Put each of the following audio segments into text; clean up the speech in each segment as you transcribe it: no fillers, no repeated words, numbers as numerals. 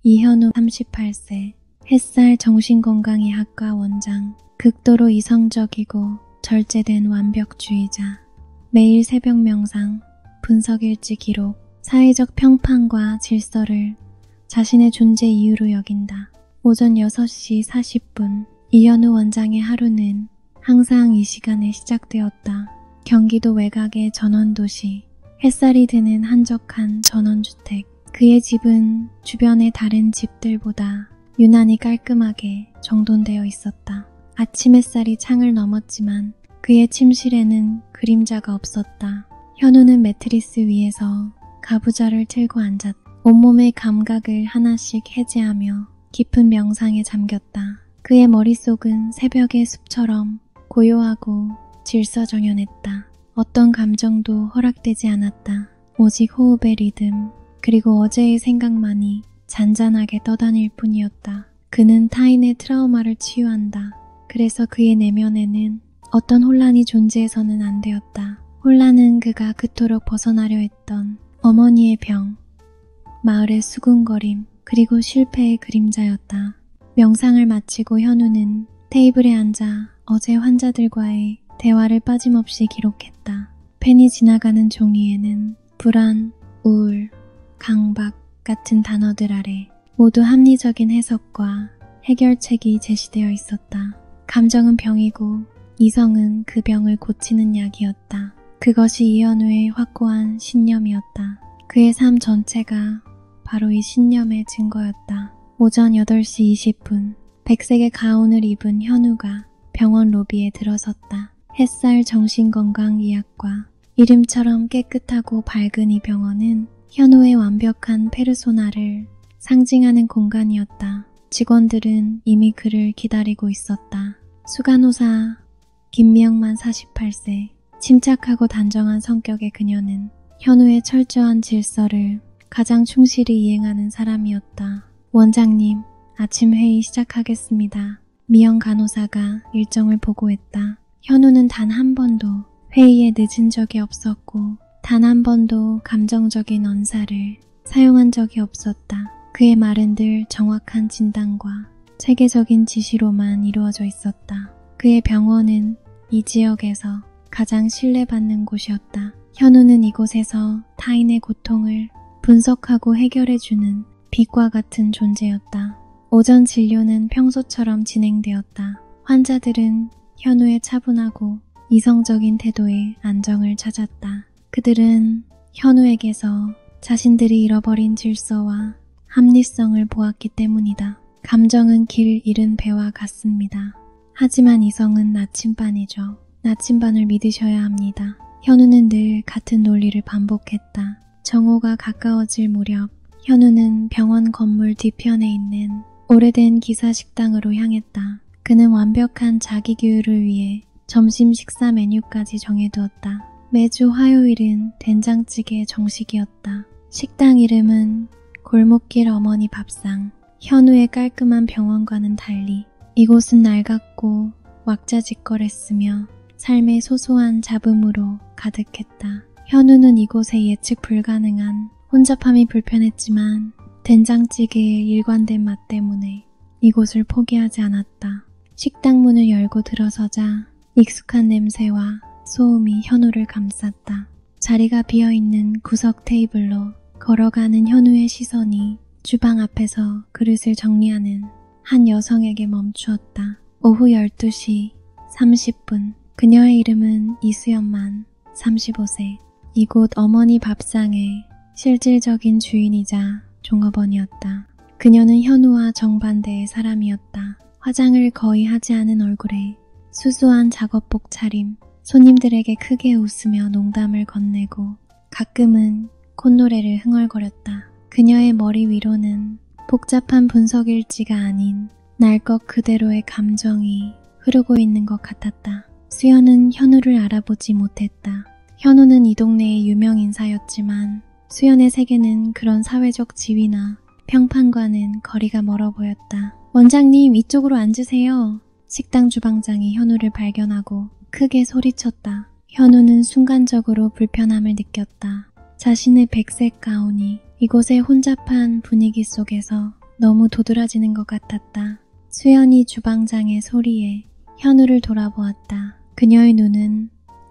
이현우 38세, 햇살 정신건강의학과 원장, 극도로 이성적이고 절제된 완벽주의자, 매일 새벽 명상, 분석일지 기록, 사회적 평판과 질서를 자신의 존재 이유로 여긴다. 오전 6시 40분, 이현우 원장의 하루는 항상 이 시간에 시작되었다. 경기도 외곽의 전원도시, 햇살이 드는 한적한 전원주택. 그의 집은 주변의 다른 집들보다 유난히 깔끔하게 정돈되어 있었다. 아침 햇살이 창을 넘었지만 그의 침실에는 그림자가 없었다. 현우는 매트리스 위에서 가부좌를 틀고 앉았다. 온몸의 감각을 하나씩 해제하며 깊은 명상에 잠겼다. 그의 머릿속은 새벽의 숲처럼 고요하고 질서정연했다. 어떤 감정도 허락되지 않았다. 오직 호흡의 리듬, 그리고 어제의 생각만이 잔잔하게 떠다닐 뿐이었다. 그는 타인의 트라우마를 치유한다. 그래서 그의 내면에는 어떤 혼란이 존재해서는 안 되었다. 혼란은 그가 그토록 벗어나려 했던 어머니의 병, 마을의 수군거림, 그리고 실패의 그림자였다. 명상을 마치고 현우는 테이블에 앉아 어제 환자들과의 대화를 빠짐없이 기록했다. 펜이 지나가는 종이에는 불안, 우울, 강박 같은 단어들 아래 모두 합리적인 해석과 해결책이 제시되어 있었다. 감정은 병이고 이성은 그 병을 고치는 약이었다. 그것이 이현우의 확고한 신념이었다. 그의 삶 전체가 바로 이 신념의 증거였다. 오전 8시 20분, 백색의 가운을 입은 현우가 병원 로비에 들어섰다. 햇살 정신건강의학과, 이름처럼 깨끗하고 밝은 이 병원은 현우의 완벽한 페르소나를 상징하는 공간이었다. 직원들은 이미 그를 기다리고 있었다. 수간호사 김미영만 48세, 침착하고 단정한 성격의 그녀는 현우의 철저한 질서를 가장 충실히 이행하는 사람이었다. 원장님, 아침 회의 시작하겠습니다. 미영 간호사가 일정을 보고했다. 현우는 단 한 번도 회의에 늦은 적이 없었고 단 한 번도 감정적인 언사를 사용한 적이 없었다. 그의 말은 늘 정확한 진단과 체계적인 지시로만 이루어져 있었다. 그의 병원은 이 지역에서 가장 신뢰받는 곳이었다. 현우는 이곳에서 타인의 고통을 분석하고 해결해주는 빛과 같은 존재였다. 오전 진료는 평소처럼 진행되었다. 환자들은 현우의 차분하고 이성적인 태도에 안정을 찾았다. 그들은 현우에게서 자신들이 잃어버린 질서와 합리성을 보았기 때문이다. 감정은 길 잃은 배와 같습니다. 하지만 이성은 나침반이죠. 나침반을 믿으셔야 합니다. 현우는 늘 같은 논리를 반복했다. 정오가 가까워질 무렵 현우는 병원 건물 뒤편에 있는 오래된 기사식당으로 향했다. 그는 완벽한 자기 교육을 위해 점심 식사 메뉴까지 정해두었다. 매주 화요일은 된장찌개 정식이었다. 식당 이름은 골목길 어머니 밥상. 현우의 깔끔한 병원과는 달리 이곳은 낡았고 왁자지껄했으며 삶의 소소한 잡음으로 가득했다. 현우는 이곳에 예측 불가능한 혼잡함이 불편했지만 된장찌개의 일관된 맛 때문에 이곳을 포기하지 않았다. 식당 문을 열고 들어서자 익숙한 냄새와 소음이 현우를 감쌌다. 자리가 비어있는 구석 테이블로 걸어가는 현우의 시선이 주방 앞에서 그릇을 정리하는 한 여성에게 멈추었다. 오후 12시 30분, 그녀의 이름은 이수연만 35세. 이곳 어머니 밥상의 실질적인 주인이자 종업원이었다. 그녀는 현우와 정반대의 사람이었다. 화장을 거의 하지 않은 얼굴에 수수한 작업복 차림, 손님들에게 크게 웃으며 농담을 건네고 가끔은 콧노래를 흥얼거렸다. 그녀의 머리 위로는 복잡한 분석일지가 아닌 날 것 그대로의 감정이 흐르고 있는 것 같았다. 수연은 현우를 알아보지 못했다. 현우는 이 동네의 유명 인사였지만 수연의 세계는 그런 사회적 지위나 평판과는 거리가 멀어 보였다. 원장님, 이쪽으로 앉으세요. 식당 주방장이 현우를 발견하고 크게 소리쳤다. 현우는 순간적으로 불편함을 느꼈다. 자신의 백색 가운이 이곳의 혼잡한 분위기 속에서 너무 도드라지는 것 같았다. 수연이 주방장의 소리에 현우를 돌아보았다. 그녀의 눈은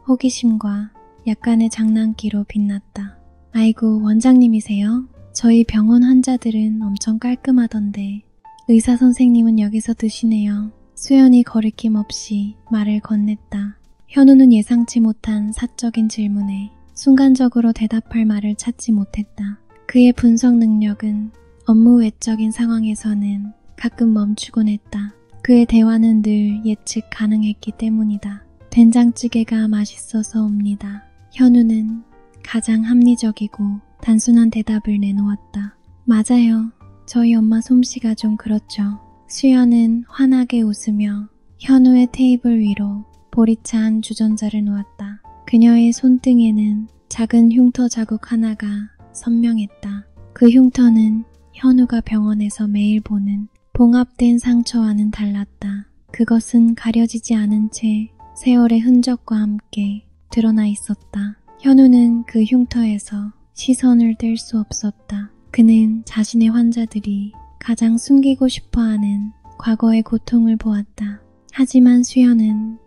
호기심과 약간의 장난기로 빛났다. 아이고, 원장님이세요? 저희 병원 환자들은 엄청 깔끔하던데 의사 선생님은 여기서 드시네요. 수연이 거리낌 없이 말을 건넸다. 현우는 예상치 못한 사적인 질문에 순간적으로 대답할 말을 찾지 못했다. 그의 분석 능력은 업무 외적인 상황에서는 가끔 멈추곤 했다. 그의 대화는 늘 예측 가능했기 때문이다. 된장찌개가 맛있어서옵니다. 현우는 가장 합리적이고 단순한 대답을 내놓았다. 맞아요. 저희 엄마 솜씨가 좀 그렇죠. 수연은 환하게 웃으며 현우의 테이블 위로 보리찬 주전자를 놓았다. 그녀의 손등에는 작은 흉터 자국 하나가 선명했다. 그 흉터는 현우가 병원에서 매일 보는 봉합된 상처와는 달랐다. 그것은 가려지지 않은 채 세월의 흔적과 함께 드러나 있었다. 현우는 그 흉터에서 시선을 뗄 수 없었다. 그는 자신의 환자들이 가장 숨기고 싶어하는 과거의 고통을 보았다. 하지만 수연은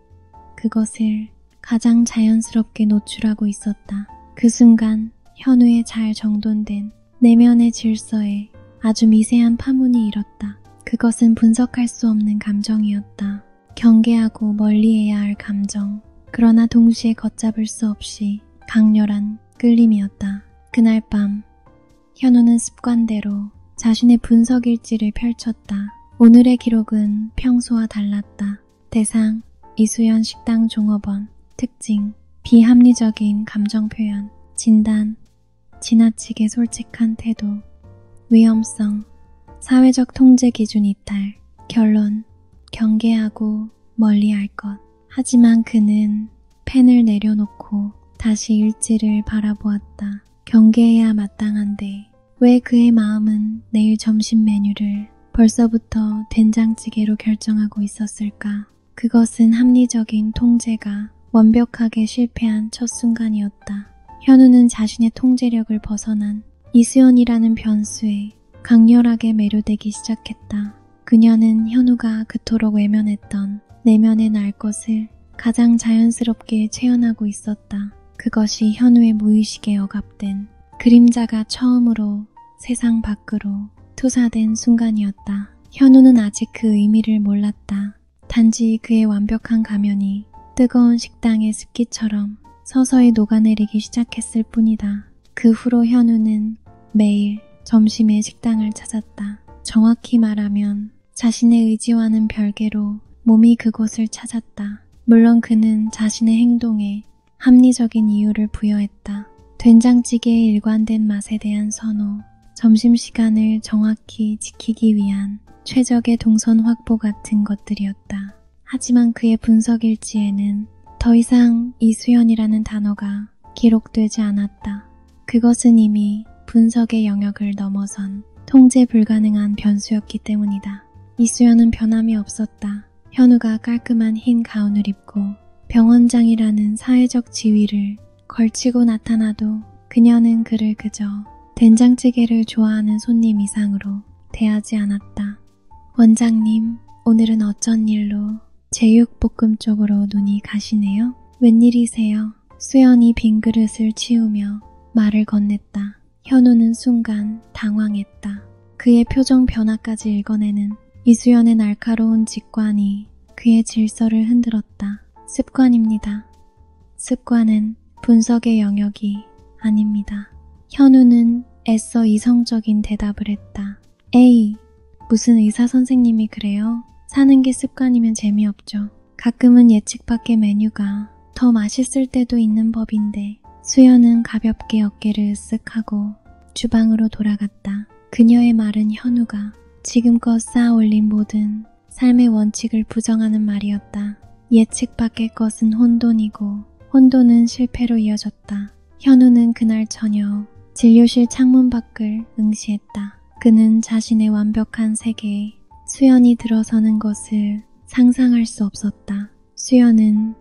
그것을 가장 자연스럽게 노출하고 있었다. 그 순간 현우의 잘 정돈된 내면의 질서에 아주 미세한 파문이 일었다. 그것은 분석할 수 없는 감정이었다. 경계하고 멀리해야 할 감정. 그러나 동시에 걷잡을 수 없이 강렬한 끌림이었다. 그날 밤 현우는 습관대로 자신의 분석 일지를 펼쳤다. 오늘의 기록은 평소와 달랐다. 대상, 이수연 식당 종업원. 특징, 비합리적인 감정 표현. 진단, 지나치게 솔직한 태도. 위험성, 사회적 통제 기준 이탈. 결론, 경계하고 멀리할 것. 하지만 그는 펜을 내려놓고 다시 일지를 바라보았다. 경계해야 마땅한데 왜 그의 마음은 내일 점심 메뉴를 벌써부터 된장찌개로 결정하고 있었을까? 그것은 합리적인 통제가 완벽하게 실패한 첫 순간이었다. 현우는 자신의 통제력을 벗어난 이수연이라는 변수에 강렬하게 매료되기 시작했다. 그녀는 현우가 그토록 외면했던 내면의 날 것을 가장 자연스럽게 체현하고 있었다. 그것이 현우의 무의식에 억압된 그림자가 처음으로 세상 밖으로 투사된 순간이었다. 현우는 아직 그 의미를 몰랐다. 단지 그의 완벽한 가면이 뜨거운 식당의 습기처럼 서서히 녹아내리기 시작했을 뿐이다. 그 후로 현우는 매일 점심에 식당을 찾았다. 정확히 말하면 자신의 의지와는 별개로 몸이 그곳을 찾았다. 물론 그는 자신의 행동에 합리적인 이유를 부여했다. 된장찌개의 일관된 맛에 대한 선호, 점심시간을 정확히 지키기 위한 최적의 동선 확보 같은 것들이었다. 하지만 그의 분석 일지에는 더 이상 이수연이라는 단어가 기록되지 않았다. 그것은 이미 분석의 영역을 넘어선 통제 불가능한 변수였기 때문이다. 이수연은 변함이 없었다. 현우가 깔끔한 흰 가운을 입고 병원장이라는 사회적 지위를 걸치고 나타나도 그녀는 그를 그저 된장찌개를 좋아하는 손님 이상으로 대하지 않았다. 원장님, 오늘은 어쩐 일로 제육볶음 쪽으로 눈이 가시네요? 웬일이세요? 수연이 빈 그릇을 치우며 말을 건넸다. 현우는 순간 당황했다. 그의 표정 변화까지 읽어내는 이수연의 날카로운 직관이 그의 질서를 흔들었다. 습관입니다. 습관은 분석의 영역이 아닙니다. 현우는 애써 이성적인 대답을 했다. 에이, 무슨 의사 선생님이 그래요? 사는 게 습관이면 재미없죠. 가끔은 예측 밖의 메뉴가 더 맛있을 때도 있는 법인데. 수연은 가볍게 어깨를 으쓱하고 주방으로 돌아갔다. 그녀의 말은 현우가 지금껏 쌓아올린 모든 삶의 원칙을 부정하는 말이었다. 예측 밖의 것은 혼돈이고 혼돈은 실패로 이어졌다. 현우는 그날 저녁 진료실 창문 밖을 응시했다. 그는 자신의 완벽한 세계에 수연이 들어서는 것을 상상할 수 없었다. 수연은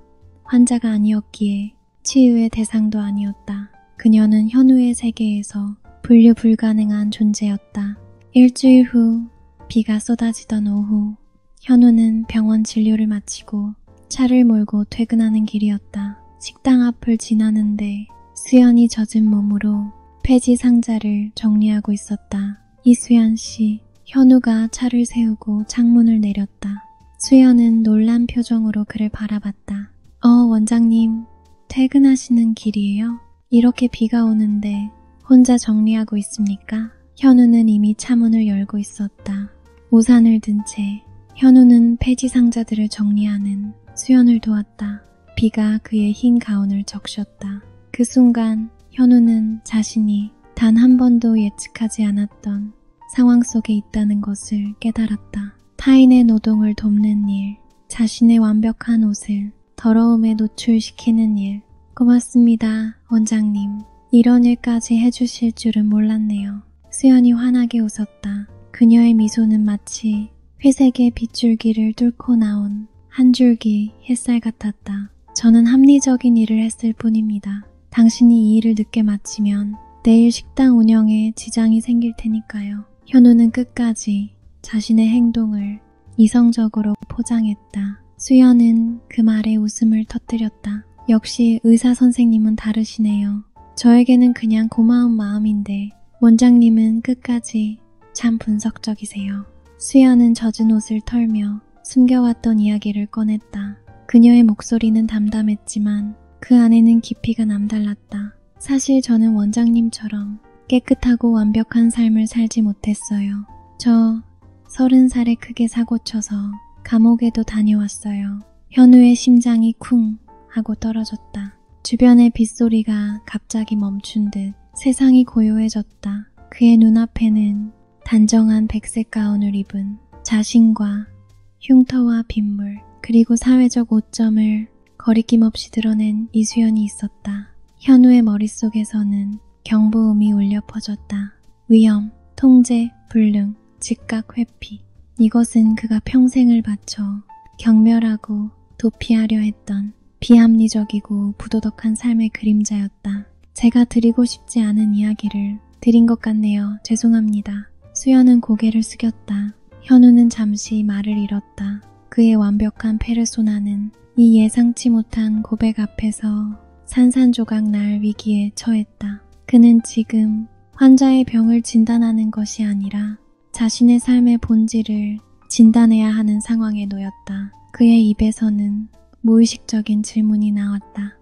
환자가 아니었기에 치유의 대상도 아니었다. 그녀는 현우의 세계에서 분류 불가능한 존재였다. 일주일 후 비가 쏟아지던 오후, 현우는 병원 진료를 마치고 차를 몰고 퇴근하는 길이었다. 식당 앞을 지나는데 수연이 젖은 몸으로 폐지 상자를 정리하고 있었다. 이수연 씨, 현우가 차를 세우고 창문을 내렸다. 수연은 놀란 표정으로 그를 바라봤다. 원장님, 퇴근하시는 길이에요? 이렇게 비가 오는데 혼자 정리하고 있습니까? 현우는 이미 차문을 열고 있었다. 우산을 든 채 현우는 폐지 상자들을 정리하는 수연을 도왔다. 비가 그의 흰 가운을 적셨다. 그 순간 현우는 자신이 단 한 번도 예측하지 않았던 상황 속에 있다는 것을 깨달았다. 타인의 노동을 돕는 일, 자신의 완벽한 옷을 더러움에 노출시키는 일. 고맙습니다, 원장님. 이런 일까지 해주실 줄은 몰랐네요. 수연이 환하게 웃었다. 그녀의 미소는 마치 회색의 빗줄기를 뚫고 나온 한 줄기 햇살 같았다. 저는 합리적인 일을 했을 뿐입니다. 당신이 이 일을 늦게 마치면 내일 식당 운영에 지장이 생길 테니까요. 현우는 끝까지 자신의 행동을 이성적으로 포장했다. 수연은 그 말에 웃음을 터뜨렸다. 역시 의사 선생님은 다르시네요. 저에게는 그냥 고마운 마음인데 원장님은 끝까지 참 분석적이세요. 수연은 젖은 옷을 털며 숨겨왔던 이야기를 꺼냈다. 그녀의 목소리는 담담했지만 그 안에는 깊이가 남달랐다. 사실 저는 원장님처럼 깨끗하고 완벽한 삶을 살지 못했어요. 저 30살에 크게 사고쳐서 감옥에도 다녀왔어요. 현우의 심장이 쿵 하고 떨어졌다. 주변의 빗소리가 갑자기 멈춘 듯 세상이 고요해졌다. 그의 눈앞에는 단정한 백색 가운을 입은 자신과 흉터와 빗물 그리고 사회적 오점을 거리낌 없이 드러낸 이수연이 있었다. 현우의 머릿속에서는 경보음이 울려 퍼졌다. 위험, 통제, 불능, 즉각 회피. 이것은 그가 평생을 바쳐 경멸하고 도피하려 했던 비합리적이고 부도덕한 삶의 그림자였다. 제가 드리고 싶지 않은 이야기를 드린 것 같네요. 죄송합니다. 수연은 고개를 숙였다. 현우는 잠시 말을 잃었다. 그의 완벽한 페르소나는 이 예상치 못한 고백 앞에서 산산조각 날 위기에 처했다. 그는 지금 환자의 병을 진단하는 것이 아니라 자신의 삶의 본질을 진단해야 하는 상황에 놓였다. 그의 입에서는 무의식적인 질문이 나왔다.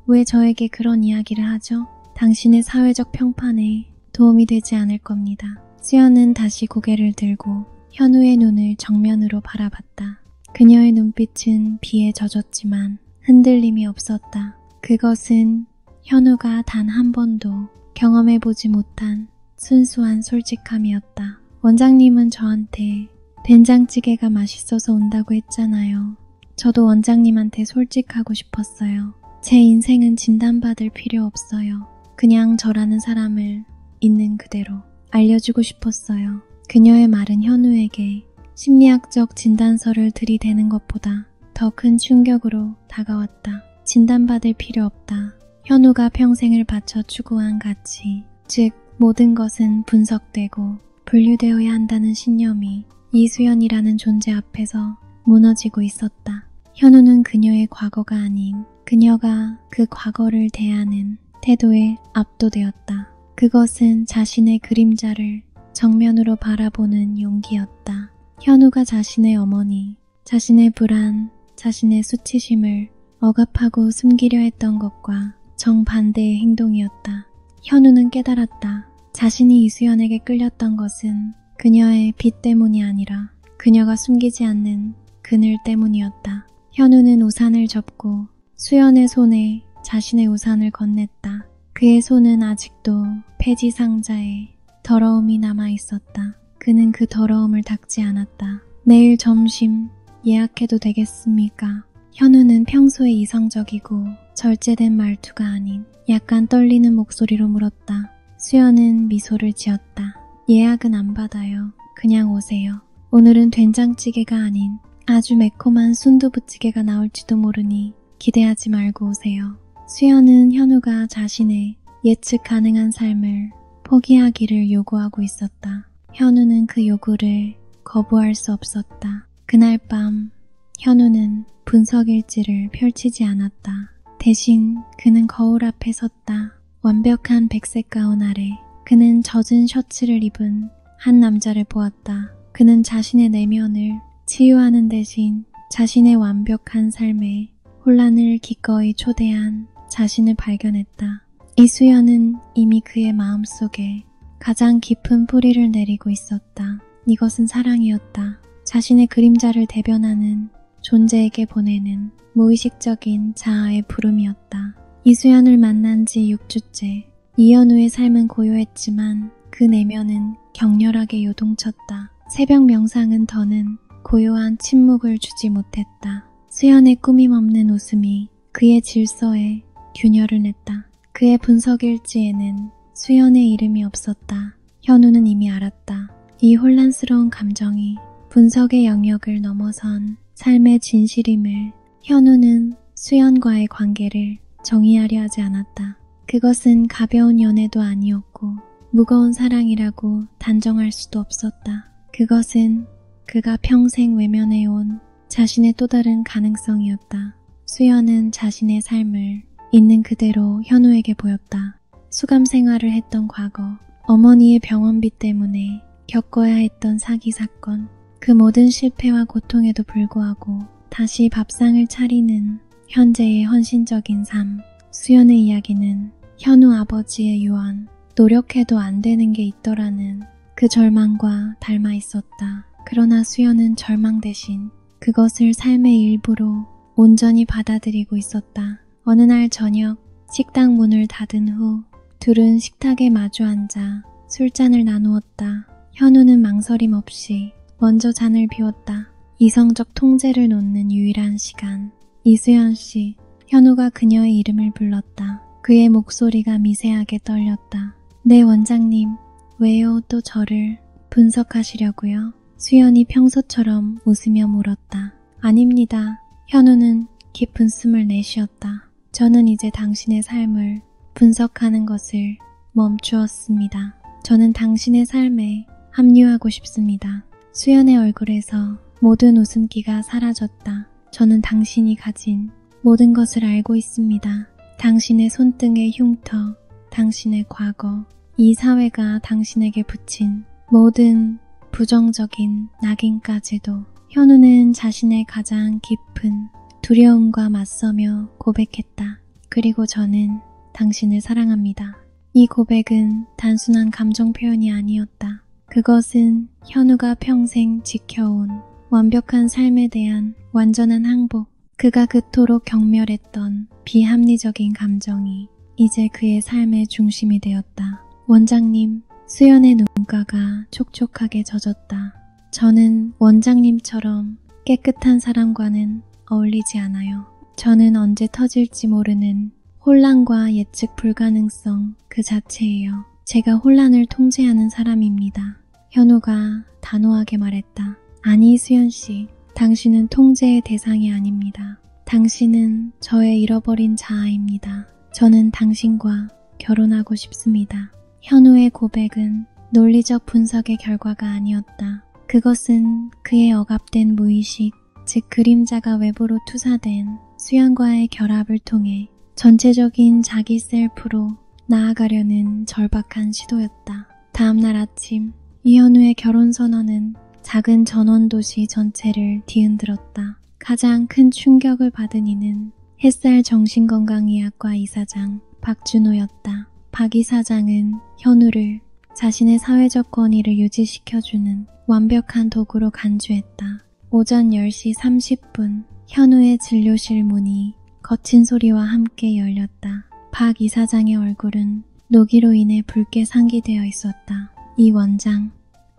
왜 저에게 그런 이야기를 하죠? 당신의 사회적 평판에 도움이 되지 않을 겁니다. 수연은 다시 고개를 들고 현우의 눈을 정면으로 바라봤다. 그녀의 눈빛은 비에 젖었지만 흔들림이 없었다. 그것은 현우가 단 한 번도 경험해보지 못한 순수한 솔직함이었다. 원장님은 저한테 된장찌개가 맛있어서 온다고 했잖아요. 저도 원장님한테 솔직하고 싶었어요. 제 인생은 진단받을 필요 없어요. 그냥 저라는 사람을 있는 그대로 알려주고 싶었어요. 그녀의 말은 현우에게 심리학적 진단서를 들이대는 것보다 더 큰 충격으로 다가왔다. 진단받을 필요 없다. 현우가 평생을 바쳐 추구한 가치, 즉 모든 것은 분석되고 분류되어야 한다는 신념이 이수연이라는 존재 앞에서 무너지고 있었다. 현우는 그녀의 과거가 아닌 그녀가 그 과거를 대하는 태도에 압도되었다. 그것은 자신의 그림자를 정면으로 바라보는 용기였다. 현우가 자신의 어머니, 자신의 불안, 자신의 수치심을 억압하고 숨기려 했던 것과 정반대의 행동이었다. 현우는 깨달았다. 자신이 이수연에게 끌렸던 것은 그녀의 빛 때문이 아니라 그녀가 숨기지 않는 그늘 때문이었다. 현우는 우산을 접고 수연의 손에 자신의 우산을 건넸다. 그의 손은 아직도 폐지 상자에 더러움이 남아있었다. 그는 그 더러움을 닦지 않았다. 내일 점심 예약해도 되겠습니까? 현우는 평소에 이성적이고 절제된 말투가 아닌 약간 떨리는 목소리로 물었다. 수연은 미소를 지었다. 예약은 안 받아요. 그냥 오세요. 오늘은 된장찌개가 아닌 아주 매콤한 순두부찌개가 나올지도 모르니 기대하지 말고 오세요. 수연은 현우가 자신의 예측 가능한 삶을 포기하기를 요구하고 있었다. 현우는 그 요구를 거부할 수 없었다. 그날 밤 현우는 분석일지를 펼치지 않았다. 대신 그는 거울 앞에 섰다. 완벽한 백색 가운 아래 그는 젖은 셔츠를 입은 한 남자를 보았다. 그는 자신의 내면을 치유하는 대신 자신의 완벽한 삶에 혼란을 기꺼이 초대한 자신을 발견했다. 이수연은 이미 그의 마음속에 가장 깊은 뿌리를 내리고 있었다. 이것은 사랑이었다. 자신의 그림자를 대변하는 존재에게 보내는 무의식적인 자아의 부름이었다. 이수연을 만난 지 6주째. 이현우의 삶은 고요했지만 그 내면은 격렬하게 요동쳤다. 새벽 명상은 더는 고요한 침묵을 주지 못했다. 수연의 꾸밈없는 웃음이 그의 질서에 균열을 냈다. 그의 분석일지에는 수연의 이름이 없었다. 현우는 이미 알았다. 이 혼란스러운 감정이 분석의 영역을 넘어선 삶의 진실임을. 현우는 수연과의 관계를 정의하려 하지 않았다. 그것은 가벼운 연애도 아니었고 무거운 사랑이라고 단정할 수도 없었다. 그것은 그가 평생 외면해온 자신의 또 다른 가능성이었다. 수연은 자신의 삶을 있는 그대로 현우에게 보였다. 수감 생활을 했던 과거, 어머니의 병원비 때문에 겪어야 했던 사기 사건, 그 모든 실패와 고통에도 불구하고 다시 밥상을 차리는 현재의 헌신적인 삶. 수연의 이야기는 현우 아버지의 유언, 노력해도 안 되는 게 있더라는 그 절망과 닮아 있었다. 그러나 수연은 절망 대신 그것을 삶의 일부로 온전히 받아들이고 있었다. 어느 날 저녁 식당 문을 닫은 후 둘은 식탁에 마주 앉아 술잔을 나누었다. 현우는 망설임 없이 먼저 잔을 비웠다. 이성적 통제를 놓는 유일한 시간. 이수연 씨. 현우가 그녀의 이름을 불렀다. 그의 목소리가 미세하게 떨렸다. 네, 원장님. 왜요? 또 저를 분석하시려고요? 수연이 평소처럼 웃으며 물었다. 아닙니다. 현우는 깊은 숨을 내쉬었다. 저는 이제 당신의 삶을 분석하는 것을 멈추었습니다. 저는 당신의 삶에 합류하고 싶습니다. 수연의 얼굴에서 모든 웃음기가 사라졌다. 저는 당신이 가진 모든 것을 알고 있습니다. 당신의 손등의 흉터, 당신의 과거, 이 사회가 당신에게 붙인 모든 부정적인 낙인까지도. 현우는 자신의 가장 깊은 두려움과 맞서며 고백했다. 그리고 저는 당신을 사랑합니다. 이 고백은 단순한 감정 표현이 아니었다. 그것은 현우가 평생 지켜온 완벽한 삶에 대한 완전한 항복. 그가 그토록 경멸했던 비합리적인 감정이 이제 그의 삶의 중심이 되었다. 원장님, 수연의 눈가가 촉촉하게 젖었다. 저는 원장님처럼 깨끗한 사람과는 어울리지 않아요. 저는 언제 터질지 모르는 혼란과 예측 불가능성 그 자체예요. 제가 혼란을 통제하는 사람입니다. 현우가 단호하게 말했다. 아니, 수연씨. 당신은 통제의 대상이 아닙니다. 당신은 저의 잃어버린 자아입니다. 저는 당신과 결혼하고 싶습니다. 현우의 고백은 논리적 분석의 결과가 아니었다. 그것은 그의 억압된 무의식, 즉 그림자가 외부로 투사된 수연과의 결합을 통해 전체적인 자기 셀프로 나아가려는 절박한 시도였다. 다음날 아침, 이현우의 결혼선언은 작은 전원도시 전체를 뒤흔들었다. 가장 큰 충격을 받은 이는 햇살 정신건강의학과 이사장 박준호였다. 박 이사장은 현우를 자신의 사회적 권위를 유지시켜주는 완벽한 도구로 간주했다. 오전 10시 30분 현우의 진료실 문이 거친 소리와 함께 열렸다. 박 이사장의 얼굴은 노기로 인해 붉게 상기되어 있었다. 이 원장,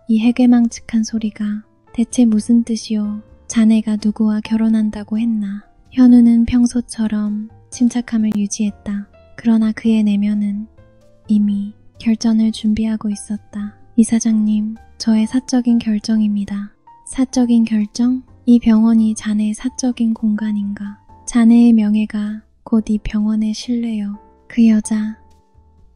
이 해괴망측한 소리가 대체 무슨 뜻이오? 자네가 누구와 결혼한다고 했나? 현우는 평소처럼 침착함을 유지했다. 그러나 그의 내면은 이미 결전을 준비하고 있었다. 이사장님, 저의 사적인 결정입니다. 사적인 결정? 이 병원이 자네의 사적인 공간인가? 자네의 명예가 곧 이 병원의 신뢰요. 그 여자,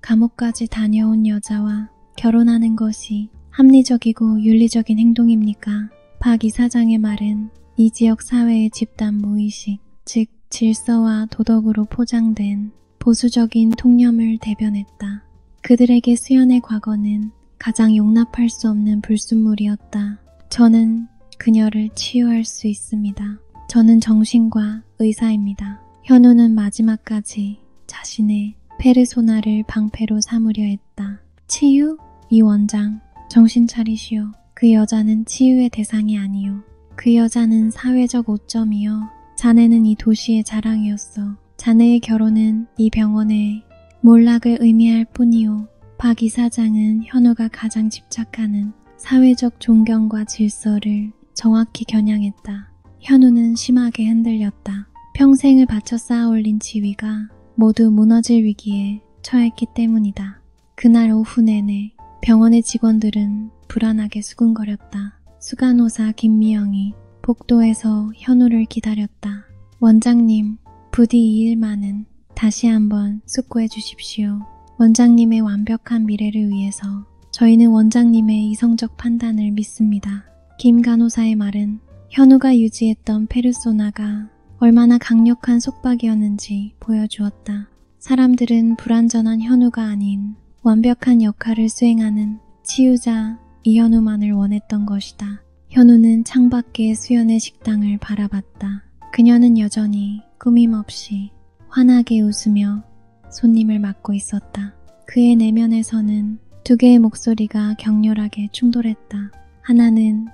감옥까지 다녀온 여자와 결혼하는 것이 합리적이고 윤리적인 행동입니까? 박 이사장의 말은 이 지역 사회의 집단 무의식, 즉 질서와 도덕으로 포장된 보수적인 통념을 대변했다. 그들에게 수연의 과거는 가장 용납할 수 없는 불순물이었다. 저는 그녀를 치유할 수 있습니다. 저는 정신과 의사입니다. 현우는 마지막까지 자신의 페르소나를 방패로 삼으려 했다. 치유? 이 원장, 정신 차리시오. 그 여자는 치유의 대상이 아니오. 그 여자는 사회적 오점이요. 자네는 이 도시의 자랑이었어. 자네의 결혼은 이 병원의 몰락을 의미할 뿐이오. 박 이사장은 현우가 가장 집착하는 사회적 존경과 질서를 정확히 겨냥했다. 현우는 심하게 흔들렸다. 평생을 바쳐 쌓아올린 지위가 모두 무너질 위기에 처했기 때문이다. 그날 오후 내내 병원의 직원들은 불안하게 수군거렸다. 수간호사 김미영이 복도에서 현우를 기다렸다. 원장님, 부디 이 일만은 다시 한번 숙고해 주십시오. 원장님의 완벽한 미래를 위해서 저희는 원장님의 이성적 판단을 믿습니다. 김 간호사의 말은 현우가 유지했던 페르소나가 얼마나 강력한 속박이었는지 보여주었다. 사람들은 불완전한 현우가 아닌 완벽한 역할을 수행하는 치유자 이현우만을 원했던 것이다. 현우는 창밖의 수연의 식당을 바라봤다. 그녀는 여전히 꾸밈없이 환하게 웃으며 손님을 맞고 있었다. 그의 내면에서는 두 개의 목소리가 격렬하게 충돌했다. 하나는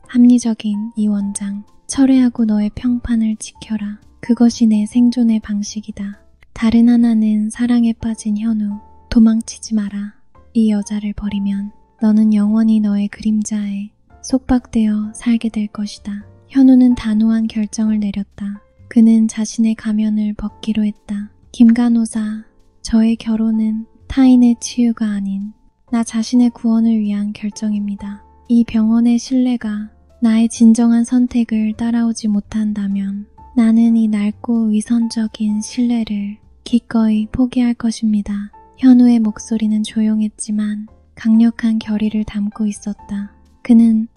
합리적인 이 원장, 철회하고 너의 평판을 지켜라. 그것이 내 생존의 방식이다. 다른 하나는 사랑에 빠진 현우, 도망치지 마라. 이 여자를 버리면 너는 영원히 너의 그림자에 속박되어 살게 될 것이다. 현우는 단호한 결정을 내렸다. 그는 자신의 가면을 벗기로 했다. 김 간호사, 저의 결혼은 타인의 치유가 아닌 나 자신의 구원을 위한 결정입니다. 이 병원의 신뢰가 나의 진정한 선택을 따라오지 못한다면 나는 이 낡고 위선적인 신뢰를 기꺼이 포기할 것입니다. 현우의 목소리는 조용했지만 강력한 결의를 담고 있었다. 그는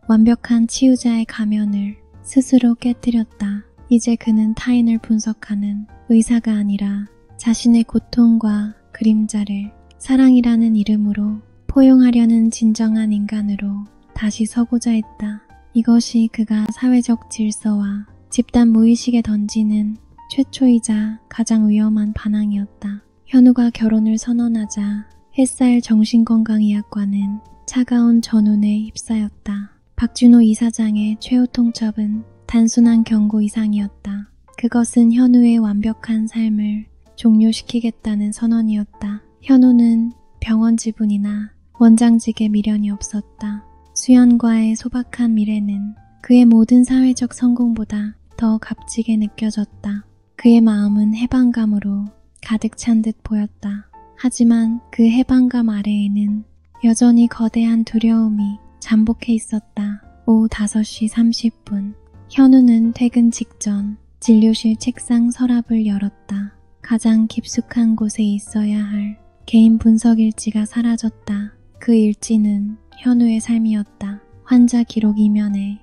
완벽한 치유자의 가면을 스스로 깨뜨렸다. 이제 그는 타인을 분석하는 의사가 아니라 자신의 고통과 그림자를 사랑이라는 이름으로 포용하려는 진정한 인간으로 다시 서고자 했다. 이것이 그가 사회적 질서와 집단 무의식에 던지는 최초이자 가장 위험한 반항이었다. 현우가 결혼을 선언하자 햇살 정신건강의학과는 차가운 전운에 휩싸였다. 박준호 이사장의 최후 통첩은 단순한 경고 이상이었다. 그것은 현우의 완벽한 삶을 종료시키겠다는 선언이었다. 현우는 병원 지분이나 원장직에 미련이 없었다. 수연과의 소박한 미래는 그의 모든 사회적 성공보다 더 값지게 느껴졌다. 그의 마음은 해방감으로 가득 찬 듯 보였다. 하지만 그 해방감 아래에는 여전히 거대한 두려움이 잠복해 있었다. 오후 5시 30분, 현우는 퇴근 직전 진료실 책상 서랍을 열었다. 가장 깊숙한 곳에 있어야 할 개인 분석 일지가 사라졌다. 그 일지는 현우의 삶이었다. 환자 기록 이면에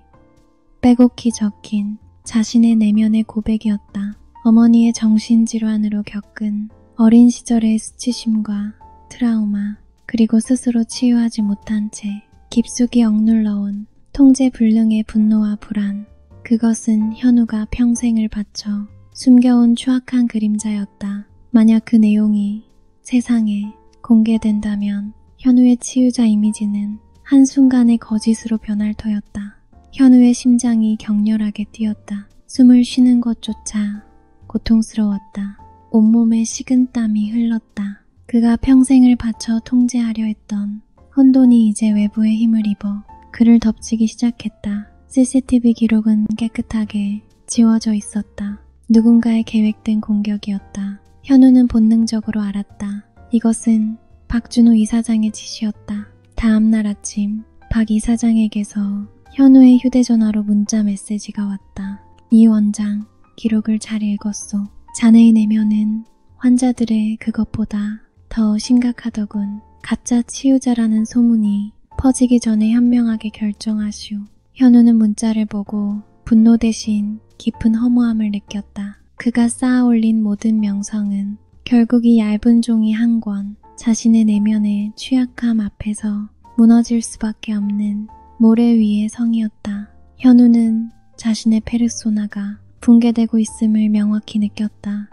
빼곡히 적힌 자신의 내면의 고백이었다. 어머니의 정신질환으로 겪은 어린 시절의 수치심과 트라우마, 그리고 스스로 치유하지 못한 채 깊숙이 억눌러온 통제불능의 분노와 불안, 그것은 현우가 평생을 바쳐 숨겨온 추악한 그림자였다. 만약 그 내용이 세상에 공개된다면 현우의 치유자 이미지는 한순간에 거짓으로 변할 터였다. 현우의 심장이 격렬하게 뛰었다. 숨을 쉬는 것조차 고통스러웠다. 온몸에 식은땀이 흘렀다. 그가 평생을 바쳐 통제하려 했던 혼돈이 이제 외부의 힘을 입어 그를 덮치기 시작했다. CCTV 기록은 깨끗하게 지워져 있었다. 누군가의 계획된 공격이었다. 현우는 본능적으로 알았다. 이것은 박준호 이사장의 짓이었다. 다음날 아침 박 이사장에게서 현우의 휴대전화로 문자 메시지가 왔다. 이 원장, 기록을 잘 읽었소. 자네의 내면은 환자들의 그것보다 더 심각하더군. 가짜 치유자라는 소문이 퍼지기 전에 현명하게 결정하시오. 현우는 문자를 보고 분노 대신 깊은 허무함을 느꼈다. 그가 쌓아올린 모든 명성은 결국 이 얇은 종이 한 권, 자신의 내면의 취약함 앞에서 무너질 수밖에 없는 모래 위의 성이었다. 현우는 자신의 페르소나가 붕괴되고 있음을 명확히 느꼈다.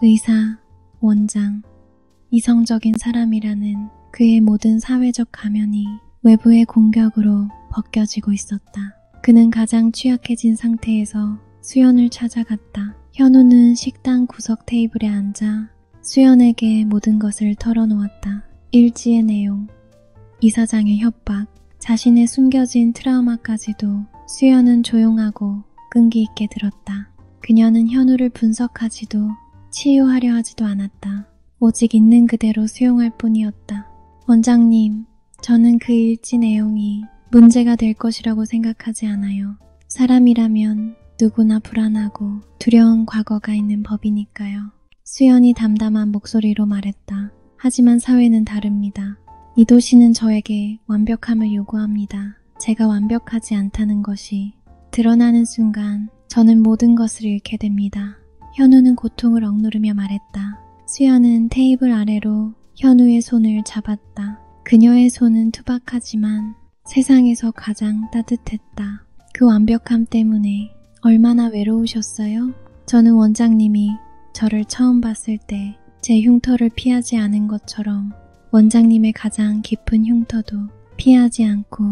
의사, 원장, 이성적인 사람이라는 그의 모든 사회적 가면이 외부의 공격으로 벗겨지고 있었다. 그는 가장 취약해진 상태에서 수연을 찾아갔다. 현우는 식당 구석 테이블에 앉아 수연에게 모든 것을 털어놓았다. 일지의 내용, 이사장의 협박, 자신의 숨겨진 트라우마까지도 수연은 조용하고 끈기 있게 들었다. 그녀는 현우를 분석하지도 치유하려 하지도 않았다. 오직 있는 그대로 수용할 뿐이었다. 원장님, 저는 그 일지 내용이 문제가 될 것이라고 생각하지 않아요. 사람이라면 누구나 불안하고 두려운 과거가 있는 법이니까요. 수연이 담담한 목소리로 말했다. 하지만 사회는 다릅니다. 이 도시는 저에게 완벽함을 요구합니다. 제가 완벽하지 않다는 것이 드러나는 순간 저는 모든 것을 잃게 됩니다. 현우는 고통을 억누르며 말했다. 수연은 테이블 아래로 현우의 손을 잡았다. 그녀의 손은 투박하지만 세상에서 가장 따뜻했다. 그 완벽함 때문에 얼마나 외로우셨어요? 저는 원장님이 저를 처음 봤을 때 제 흉터를 피하지 않은 것처럼 원장님의 가장 깊은 흉터도 피하지 않고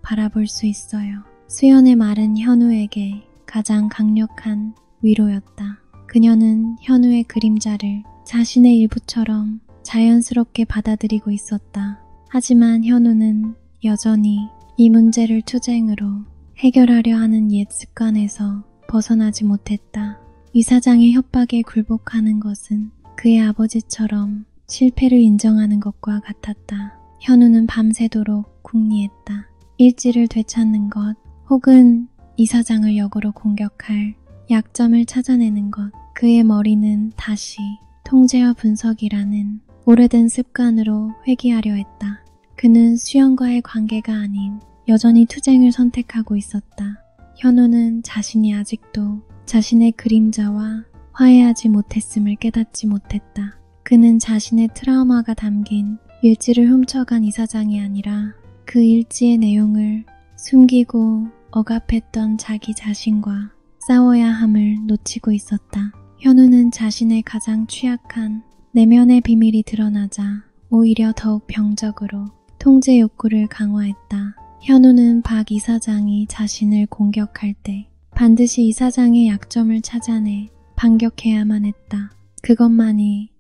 바라볼 수 있어요. 수연의 말은 현우에게 가장 강력한 위로였다. 그녀는 현우의 그림자를 자신의 일부처럼 자연스럽게 받아들이고 있었다. 하지만 현우는 여전히 이 문제를 투쟁으로 해결하려 하는 옛 습관에서 벗어나지 못했다. 이사장의 협박에 굴복하는 것은 그의 아버지처럼 실패를 인정하는 것과 같았다. 현우는 밤새도록 궁리했다. 일지를 되찾는 것, 혹은 이사장을 역으로 공격할 약점을 찾아내는 것. 그의 머리는 다시 통제와 분석이라는 오래된 습관으로 회귀하려 했다. 그는 수연과의 관계가 아닌 여전히 투쟁을 선택하고 있었다. 현우는 자신이 아직도 자신의 그림자와 화해하지 못했음을 깨닫지 못했다. 그는 자신의 트라우마가 담긴 일지를 훔쳐간 이사장이 아니라 그 일지의 내용을 숨기고 억압했던 자기 자신과 싸워야 함을 놓치고 있었다. 현우는 자신의 가장 취약한 내면의 비밀이 드러나자 오히려 더욱 병적으로 통제 욕구를 강화했다. 현우는 박 이사장이 자신을 공격할 때 반드시 이사장의 약점을 찾아내 반격해야만 했다. 그것만이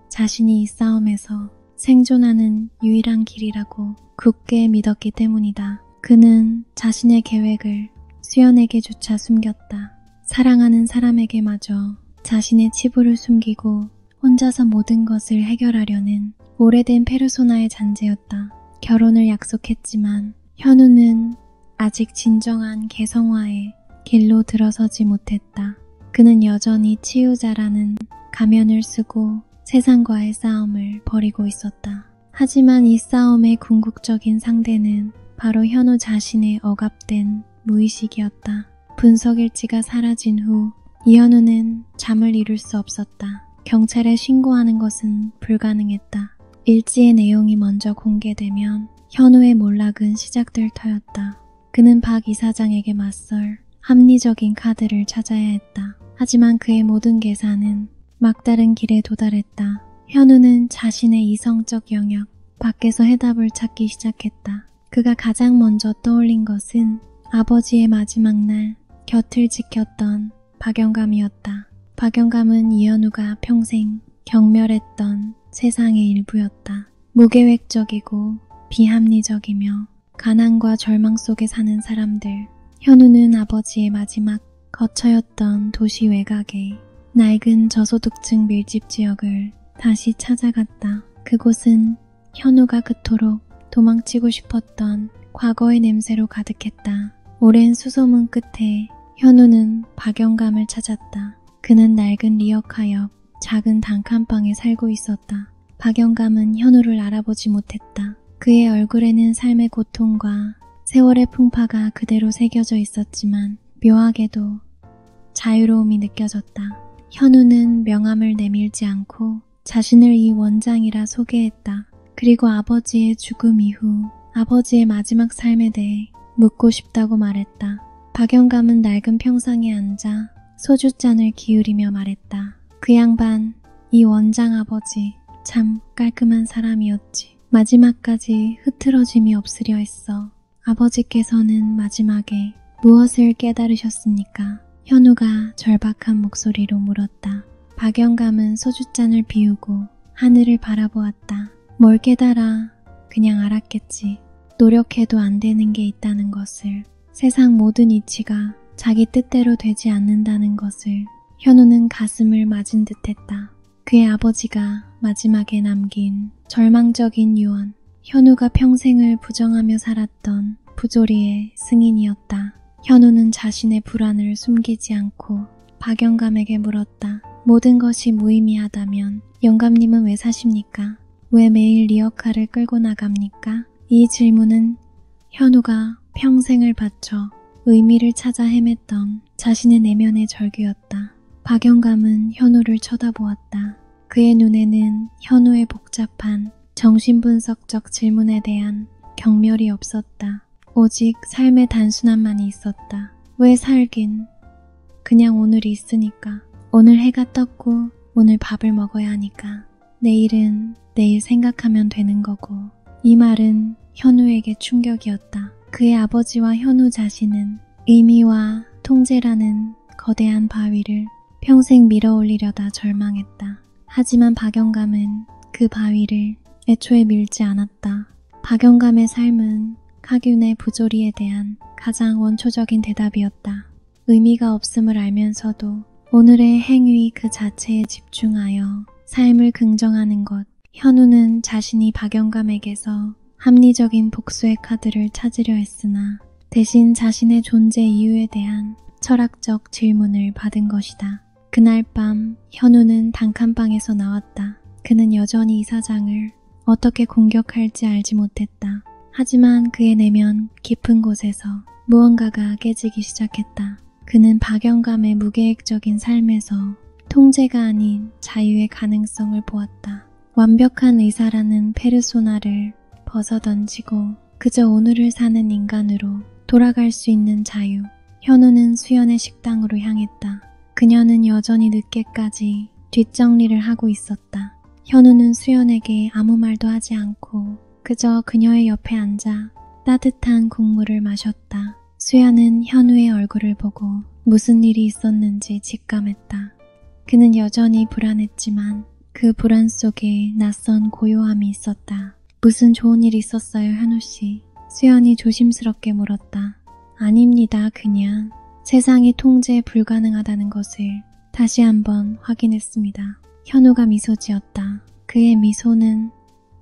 자신이 이 싸움에서 생존하는 유일한 길이라고 굳게 믿었기 때문이다. 그는 자신의 계획을 수연에게조차 숨겼다. 사랑하는 사람에게마저 자신의 치부를 숨기고 혼자서 모든 것을 해결하려는 오래된 페르소나의 잔재였다. 결혼을 약속했지만 현우는 아직 진정한 개성화의 길로 들어서지 못했다. 그는 여전히 치유자라는 가면을 쓰고 세상과의 싸움을 벌이고 있었다. 하지만 이 싸움의 궁극적인 상대는 바로 현우 자신의 억압된 무의식이었다. 분석일지가 사라진 후 이현우는 잠을 이룰 수 없었다. 경찰에 신고하는 것은 불가능했다. 일지의 내용이 먼저 공개되면 현우의 몰락은 시작될 터였다. 그는 박 이사장에게 맞설 합리적인 카드를 찾아야 했다. 하지만 그의 모든 계산은 막다른 길에 도달했다. 현우는 자신의 이성적 영역 밖에서 해답을 찾기 시작했다. 그가 가장 먼저 떠올린 것은 아버지의 마지막 날 곁을 지켰던 박영감이었다. 박영감은 이현우가 평생 경멸했던 세상의 일부였다. 무계획적이고 비합리적이며 가난과 절망 속에 사는 사람들. 현우는 아버지의 마지막 거처였던 도시 외곽의 낡은 저소득층 밀집 지역을 다시 찾아갔다. 그곳은 현우가 그토록 도망치고 싶었던 과거의 냄새로 가득했다. 오랜 수소문 끝에 현우는 박영감을 찾았다. 그는 낡은 리어카 옆 작은 단칸방에 살고 있었다. 박영감은 현우를 알아보지 못했다. 그의 얼굴에는 삶의 고통과 세월의 풍파가 그대로 새겨져 있었지만 묘하게도 자유로움이 느껴졌다. 현우는 명함을 내밀지 않고 자신을 이 원장이라 소개했다. 그리고 아버지의 죽음 이후 아버지의 마지막 삶에 대해 묻고 싶다고 말했다. 박영감은 낡은 평상에 앉아 소주잔을 기울이며 말했다. 그 양반, 이 원장 아버지 참 깔끔한 사람이었지. 마지막까지 흐트러짐이 없으려 했어. 아버지께서는 마지막에 무엇을 깨달으셨습니까? 현우가 절박한 목소리로 물었다. 박영감은 소주잔을 비우고 하늘을 바라보았다. 뭘 깨달아? 그냥 알았겠지. 노력해도 안 되는 게 있다는 것을, 세상 모든 이치가 자기 뜻대로 되지 않는다는 것을. 현우는 가슴을 맞은 듯했다. 그의 아버지가 마지막에 남긴 절망적인 유언. 현우가 평생을 부정하며 살았던 부조리의 승인이었다. 현우는 자신의 불안을 숨기지 않고 박영감에게 물었다. 모든 것이 무의미하다면 영감님은 왜 사십니까? 왜 매일 리어카를 끌고 나갑니까? 이 질문은 현우가 평생을 바쳐 의미를 찾아 헤맸던 자신의 내면의 절규였다. 박영감은 현우를 쳐다보았다. 그의 눈에는 현우의 복잡한 정신분석적 질문에 대한 경멸이 없었다. 오직 삶의 단순함만이 있었다. 왜 살긴? 그냥 오늘이 있으니까. 오늘 해가 떴고 오늘 밥을 먹어야 하니까. 내일은 내일 생각하면 되는 거고. 이 말은 현우에게 충격이었다. 그의 아버지와 현우 자신은 의미와 통제라는 거대한 바위를 평생 밀어올리려다 절망했다. 하지만 박영감은 그 바위를 애초에 밀지 않았다. 박영감의 삶은 카균의 부조리에 대한 가장 원초적인 대답이었다. 의미가 없음을 알면서도 오늘의 행위 그 자체에 집중하여 삶을 긍정하는 것. 현우는 자신이 박영감에게서 합리적인 복수의 카드를 찾으려 했으나 대신 자신의 존재 이유에 대한 철학적 질문을 받은 것이다. 그날 밤 현우는 단칸방에서 나왔다. 그는 여전히 이사장을 어떻게 공격할지 알지 못했다. 하지만 그의 내면 깊은 곳에서 무언가가 깨지기 시작했다. 그는 박영감의 무계획적인 삶에서 통제가 아닌 자유의 가능성을 보았다. 완벽한 의사라는 페르소나를 벗어던지고 그저 오늘을 사는 인간으로 돌아갈 수 있는 자유. 현우는 수연의 식당으로 향했다. 그녀는 여전히 늦게까지 뒷정리를 하고 있었다. 현우는 수연에게 아무 말도 하지 않고 그저 그녀의 옆에 앉아 따뜻한 국물을 마셨다. 수연은 현우의 얼굴을 보고 무슨 일이 있었는지 직감했다. 그는 여전히 불안했지만 그 불안 속에 낯선 고요함이 있었다. 무슨 좋은 일 있었어요, 현우 씨? 수연이 조심스럽게 물었다. 아닙니다, 그냥 세상이 통제 불가능하다는 것을 다시 한번 확인했습니다. 현우가 미소 지었다. 그의 미소는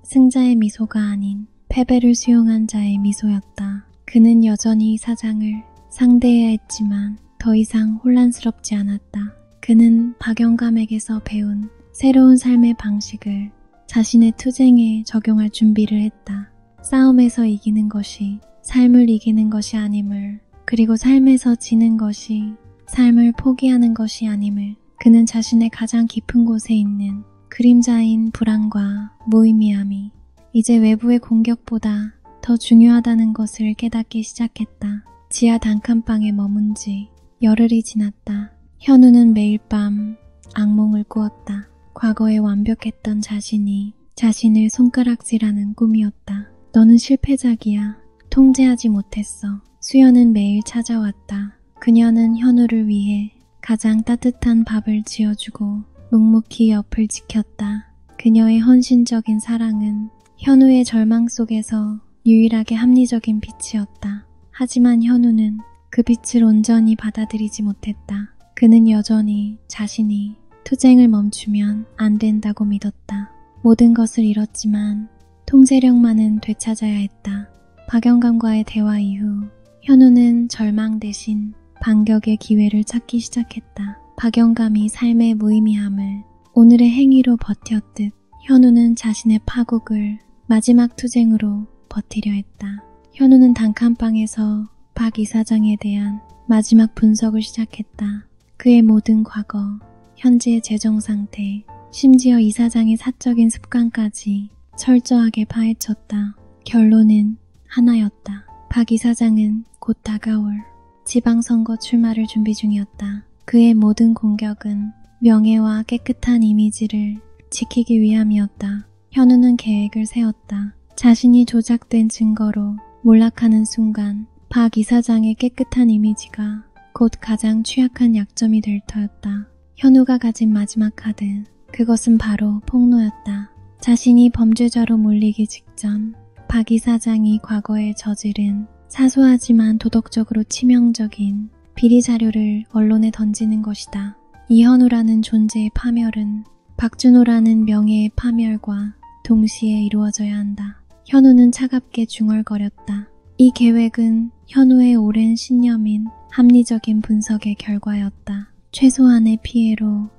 승자의 미소가 아닌 패배를 수용한 자의 미소였다. 그는 여전히 사장을 상대해야 했지만 더 이상 혼란스럽지 않았다. 그는 박영감에게서 배운 새로운 삶의 방식을 자신의 투쟁에 적용할 준비를 했다. 싸움에서 이기는 것이 삶을 이기는 것이 아님을, 그리고 삶에서 지는 것이 삶을 포기하는 것이 아님을 그는 자신의 가장 깊은 곳에 있는 그림자인 불안과 무의미함이 이제 외부의 공격보다 더 중요하다는 것을 깨닫기 시작했다. 지하 단칸방에 머문 지 열흘이 지났다. 현우는 매일 밤 악몽을 꾸었다. 과거에 완벽했던 자신이 자신을 손가락질하는 꿈이었다. 너는 실패작이야. 통제하지 못했어. 수연은 매일 찾아왔다. 그녀는 현우를 위해 가장 따뜻한 밥을 지어주고 묵묵히 옆을 지켰다. 그녀의 헌신적인 사랑은 현우의 절망 속에서 유일하게 합리적인 빛이었다. 하지만 현우는 그 빛을 온전히 받아들이지 못했다. 그는 여전히 자신이 투쟁을 멈추면 안 된다고 믿었다. 모든 것을 잃었지만 통제력만은 되찾아야 했다. 박영감과의 대화 이후 현우는 절망 대신 반격의 기회를 찾기 시작했다. 박영감이 삶의 무의미함을 오늘의 행위로 버텼듯 현우는 자신의 파국을 마지막 투쟁으로 버티려 했다. 현우는 단칸방에서 박 이사장에 대한 마지막 분석을 시작했다. 그의 모든 과거, 현재의 재정 상태, 심지어 이사장의 사적인 습관까지 철저하게 파헤쳤다. 결론은 하나였다. 박 이사장은 곧 다가올 지방선거 출마를 준비 중이었다. 그의 모든 공격은 명예와 깨끗한 이미지를 지키기 위함이었다. 현우는 계획을 세웠다. 자신이 조작된 증거로 몰락하는 순간 박 이사장의 깨끗한 이미지가 곧 가장 취약한 약점이 될 터였다. 현우가 가진 마지막 카드, 그것은 바로 폭로였다. 자신이 범죄자로 몰리기 직전 박 이사장이 과거에 저지른 사소하지만 도덕적으로 치명적인 비리 자료를 언론에 던지는 것이다. 이현우라는 존재의 파멸은 박준호라는 명예의 파멸과 동시에 이루어져야 한다. 현우는 차갑게 중얼거렸다. 이 계획은 현우의 오랜 신념인 합리적인 분석의 결과였다. 최소한의 피해로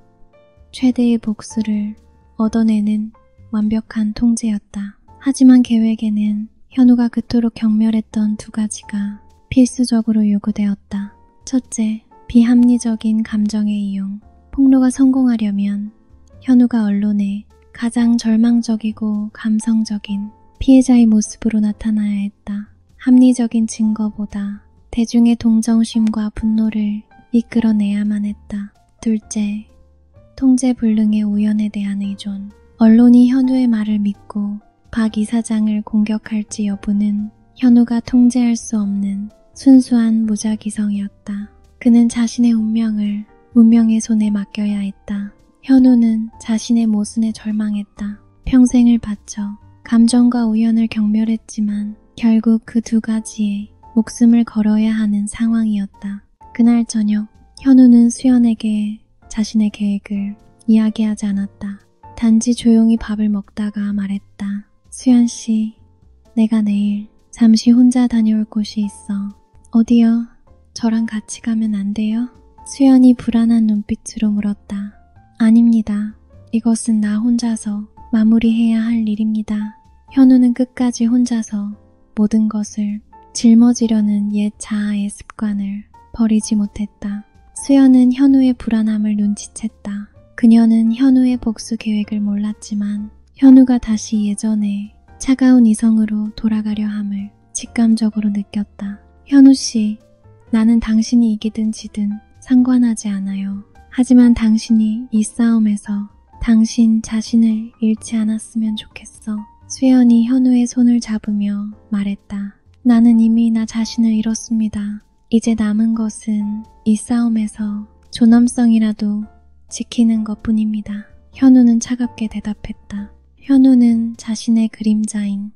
최대의 복수를 얻어내는 완벽한 통제였다. 하지만 계획에는 현우가 그토록 경멸했던 두 가지가 필수적으로 요구되었다. 첫째, 비합리적인 감정의 이용. 폭로가 성공하려면 현우가 언론에 가장 절망적이고 감성적인 피해자의 모습으로 나타나야 했다. 합리적인 증거보다 대중의 동정심과 분노를 이끌어내야만 했다. 둘째, 통제불능의 우연에 대한 의존. 언론이 현우의 말을 믿고 박 이사장을 공격할지 여부는 현우가 통제할 수 없는 순수한 무작위성이었다. 그는 자신의 운명을 운명의 손에 맡겨야 했다. 현우는 자신의 모순에 절망했다. 평생을 바쳐 감정과 우연을 경멸했지만 결국 그 두 가지에 목숨을 걸어야 하는 상황이었다. 그날 저녁, 현우는 수연에게 자신의 계획을 이야기하지 않았다. 단지 조용히 밥을 먹다가 말했다. 수연씨, 내가 내일 잠시 혼자 다녀올 곳이 있어. 어디요? 저랑 같이 가면 안 돼요? 수연이 불안한 눈빛으로 물었다. 아닙니다. 이것은 나 혼자서 마무리해야 할 일입니다. 현우는 끝까지 혼자서 모든 것을 짊어지려는 옛 자아의 습관을 버리지 못했다. 수연은 현우의 불안함을 눈치챘다. 그녀는 현우의 복수 계획을 몰랐지만 현우가 다시 예전의 차가운 이성으로 돌아가려 함을 직감적으로 느꼈다. 현우씨, 나는 당신이 이기든 지든 상관하지 않아요. 하지만 당신이 이 싸움에서 당신 자신을 잃지 않았으면 좋겠어. 수연이 현우의 손을 잡으며 말했다. 나는 이미 나 자신을 잃었습니다. 이제 남은 것은 이 싸움에서 존엄성이라도 지키는 것뿐입니다. 현우는 차갑게 대답했다. 현우는 자신의 그림자인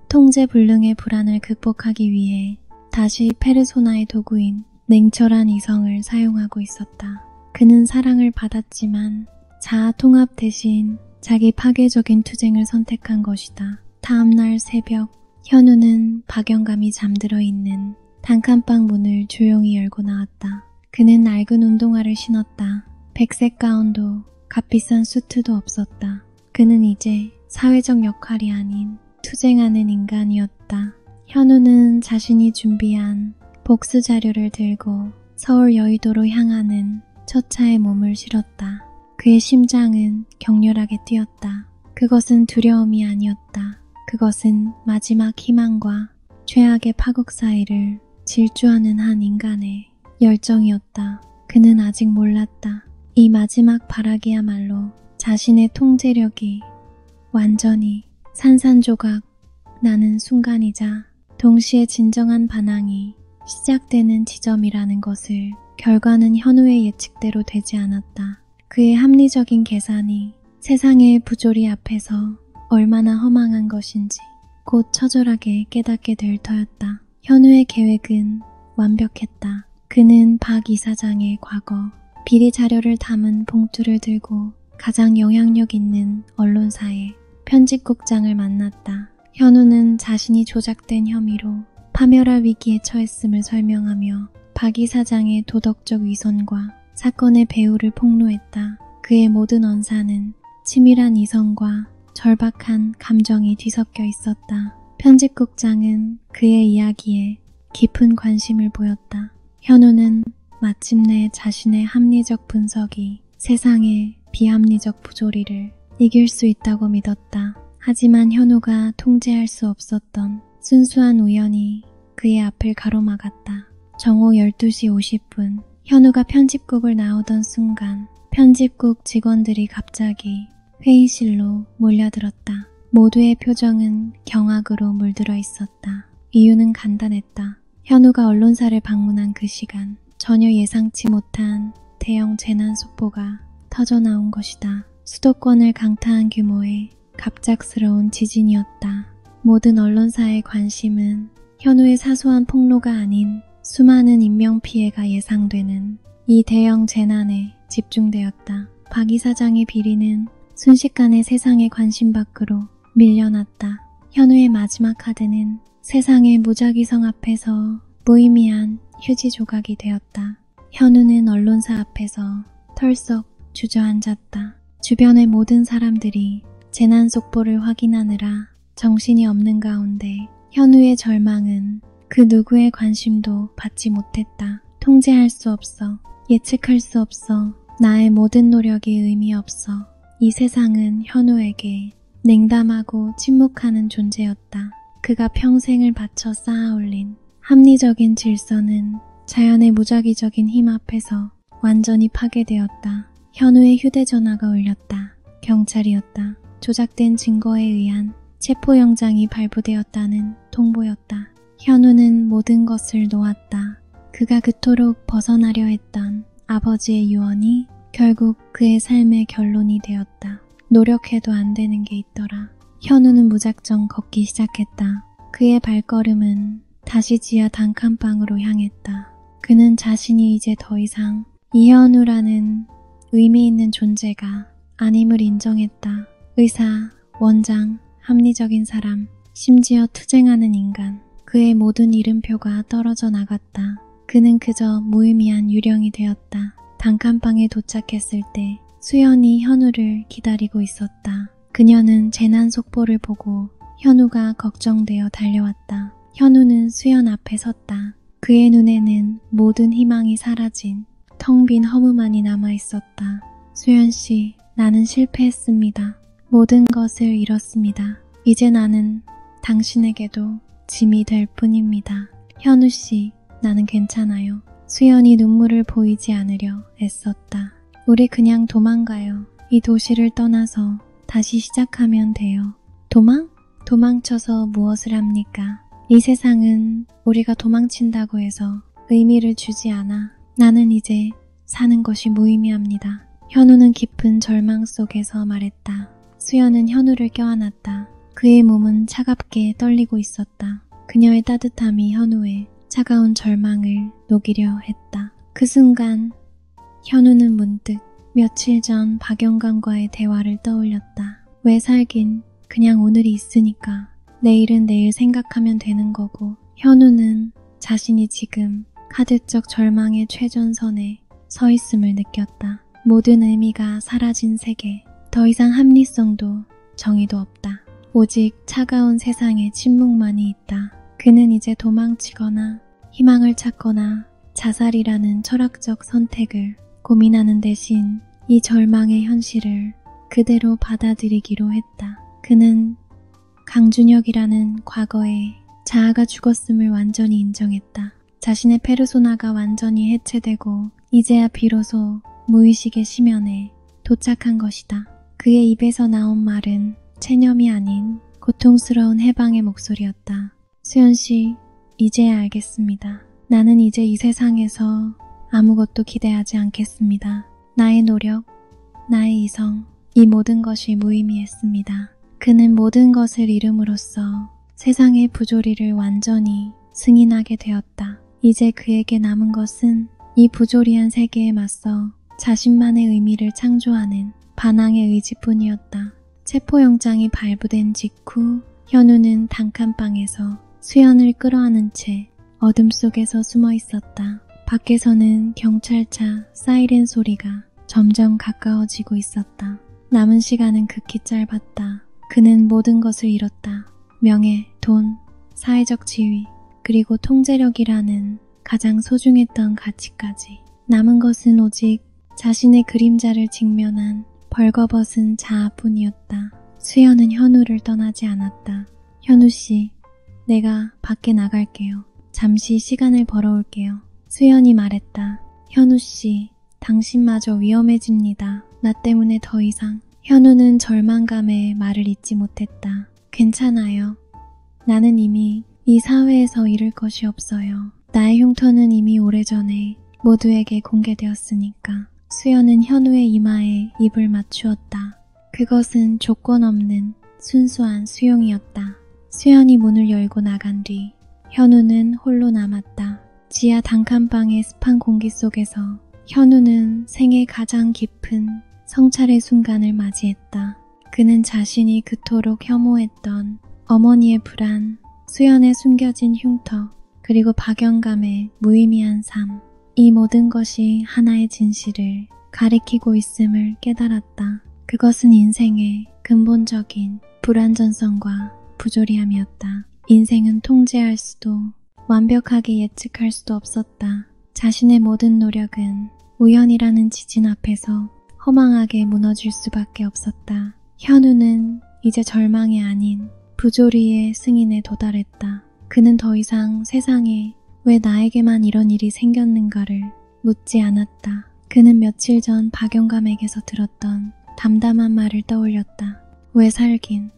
통제불능의 불안을 극복하기 위해 다시 페르소나의 도구인 냉철한 이성을 사용하고 있었다. 그는 사랑을 받았지만 자아 통합 대신 자기 파괴적인 투쟁을 선택한 것이다. 다음날 새벽, 현우는 박영감이 잠들어 있는 단칸방 문을 조용히 열고 나왔다. 그는 낡은 운동화를 신었다. 백색 가운도 값비싼 수트도 없었다. 그는 이제 사회적 역할이 아닌 투쟁하는 인간이었다. 현우는 자신이 준비한 복수 자료를 들고 서울 여의도로 향하는 첫 차에 몸을 실었다. 그의 심장은 격렬하게 뛰었다. 그것은 두려움이 아니었다. 그것은 마지막 희망과 최악의 파국 사이를 질주하는 한 인간의 열정이었다. 그는 아직 몰랐다. 이 마지막 발악이야말로 자신의 통제력이 완전히 산산조각 나는 순간이자 동시에 진정한 반항이 시작되는 지점이라는 것을. 결과는 현우의 예측대로 되지 않았다. 그의 합리적인 계산이 세상의 부조리 앞에서 얼마나 허망한 것인지 곧 처절하게 깨닫게 될 터였다. 현우의 계획은 완벽했다. 그는 박 이사장의 과거, 비리 자료를 담은 봉투를 들고 가장 영향력 있는 언론사의 편집국장을 만났다. 현우는 자신이 조작된 혐의로 파멸할 위기에 처했음을 설명하며 박 이사장의 도덕적 위선과 사건의 배후를 폭로했다. 그의 모든 언사는 치밀한 이성과 절박한 감정이 뒤섞여 있었다. 편집국장은 그의 이야기에 깊은 관심을 보였다. 현우는 마침내 자신의 합리적 분석이 세상의 비합리적 부조리를 이길 수 있다고 믿었다. 하지만 현우가 통제할 수 없었던 순수한 우연이 그의 앞을 가로막았다. 정오 12시 50분 현우가 편집국을 나오던 순간 편집국 직원들이 갑자기 회의실로 몰려들었다. 모두의 표정은 경악으로 물들어 있었다. 이유는 간단했다. 현우가 언론사를 방문한 그 시간 전혀 예상치 못한 대형 재난 속보가 터져나온 것이다. 수도권을 강타한 규모의 갑작스러운 지진이었다. 모든 언론사의 관심은 현우의 사소한 폭로가 아닌 수많은 인명피해가 예상되는 이 대형 재난에 집중되었다. 박 이사장의 비리는 순식간에 세상의 관심 밖으로 밀려났다. 현우의 마지막 카드는 세상의 무작위성 앞에서 무의미한 휴지 조각이 되었다. 현우는 언론사 앞에서 털썩 주저앉았다. 주변의 모든 사람들이 재난 속보를 확인하느라 정신이 없는 가운데 현우의 절망은 그 누구의 관심도 받지 못했다. 통제할 수 없어. 예측할 수 없어. 나의 모든 노력이 의미 없어. 이 세상은 현우에게 냉담하고 침묵하는 존재였다. 그가 평생을 바쳐 쌓아올린 합리적인 질서는 자연의 무작위적인 힘 앞에서 완전히 파괴되었다. 현우의 휴대전화가 울렸다. 경찰이었다. 조작된 증거에 의한 체포영장이 발부되었다는 통보였다. 현우는 모든 것을 놓았다. 그가 그토록 벗어나려 했던 아버지의 유언이 결국 그의 삶의 결론이 되었다. 노력해도 안 되는 게 있더라. 현우는 무작정 걷기 시작했다. 그의 발걸음은 다시 지하 단칸방으로 향했다. 그는 자신이 이제 더 이상 이현우라는 의미 있는 존재가 아님을 인정했다. 의사, 원장, 합리적인 사람, 심지어 투쟁하는 인간. 그의 모든 이름표가 떨어져 나갔다. 그는 그저 무의미한 유령이 되었다. 단칸방에 도착했을 때 수연이 현우를 기다리고 있었다. 그녀는 재난 속보를 보고 현우가 걱정되어 달려왔다. 현우는 수연 앞에 섰다. 그의 눈에는 모든 희망이 사라진 텅 빈 허무만이 남아있었다. 수연씨, 나는 실패했습니다. 모든 것을 잃었습니다. 이제 나는 당신에게도 짐이 될 뿐입니다. 현우씨, 나는 괜찮아요. 수연이 눈물을 보이지 않으려 애썼다. 우리 그냥 도망가요. 이 도시를 떠나서 다시 시작하면 돼요. 도망? 도망쳐서 무엇을 합니까? 이 세상은 우리가 도망친다고 해서 의미를 주지 않아. 나는 이제 사는 것이 무의미합니다. 현우는 깊은 절망 속에서 말했다. 수연은 현우를 껴안았다. 그의 몸은 차갑게 떨리고 있었다. 그녀의 따뜻함이 현우의 차가운 절망을 녹이려 했다. 그 순간 현우는 문득 며칠 전 박영감과의 대화를 떠올렸다. 왜 살긴 그냥 오늘이 있으니까 내일은 내일 생각하면 되는 거고. 현우는 자신이 지금 카드적 절망의 최전선에 서 있음을 느꼈다. 모든 의미가 사라진 세계. 더 이상 합리성도 정의도 없다. 오직 차가운 세상에 침묵만이 있다. 그는 이제 도망치거나 희망을 찾거나 자살이라는 철학적 선택을 고민하는 대신 이 절망의 현실을 그대로 받아들이기로 했다. 그는 강준혁이라는 과거의 자아가 죽었음을 완전히 인정했다. 자신의 페르소나가 완전히 해체되고 이제야 비로소 무의식의 심연에 도착한 것이다. 그의 입에서 나온 말은 체념이 아닌 고통스러운 해방의 목소리였다. 수연씨, 이제야 알겠습니다. 나는 이제 이 세상에서 아무것도 기대하지 않겠습니다. 나의 노력, 나의 이성, 이 모든 것이 무의미했습니다. 그는 모든 것을 잃음으로써 세상의 부조리를 완전히 승인하게 되었다. 이제 그에게 남은 것은 이 부조리한 세계에 맞서 자신만의 의미를 창조하는 반항의 의지뿐이었다. 체포영장이 발부된 직후 현우는 단칸방에서 수연을 끌어안은 채 어둠 속에서 숨어 있었다. 밖에서는 경찰차 사이렌 소리가 점점 가까워지고 있었다. 남은 시간은 극히 짧았다. 그는 모든 것을 잃었다. 명예, 돈, 사회적 지위, 그리고 통제력이라는 가장 소중했던 가치까지. 남은 것은 오직 자신의 그림자를 직면한 벌거벗은 자아뿐이었다. 수연은 현우를 떠나지 않았다. 현우씨, 내가 밖에 나갈게요. 잠시 시간을 벌어올게요. 수연이 말했다. 현우씨, 당신마저 위험해집니다. 나 때문에 더 이상. 현우는 절망감에 말을 잇지 못했다. 괜찮아요. 나는 이미 이 사회에서 잃을 것이 없어요. 나의 흉터는 이미 오래전에 모두에게 공개되었으니까. 수연은 현우의 이마에 입을 맞추었다. 그것은 조건 없는 순수한 수용이었다. 수연이 문을 열고 나간 뒤 현우는 홀로 남았다. 지하 단칸방의 습한 공기 속에서 현우는 생애 가장 깊은 성찰의 순간을 맞이했다. 그는 자신이 그토록 혐오했던 어머니의 불안, 수연의 숨겨진 흉터, 그리고 박영감의 무의미한 삶, 이 모든 것이 하나의 진실을 가리키고 있음을 깨달았다. 그것은 인생의 근본적인 불완전성과 부조리함이었다. 인생은 통제할 수도 완벽하게 예측할 수도 없었다. 자신의 모든 노력은 우연이라는 지진 앞에서 허망하게 무너질 수밖에 없었다. 현우는 이제 절망이 아닌 부조리의 승인에 도달했다. 그는 더 이상 세상에 왜 나에게만 이런 일이 생겼는가를 묻지 않았다. 그는 며칠 전 박영감에게서 들었던 담담한 말을 떠올렸다. 왜 살긴?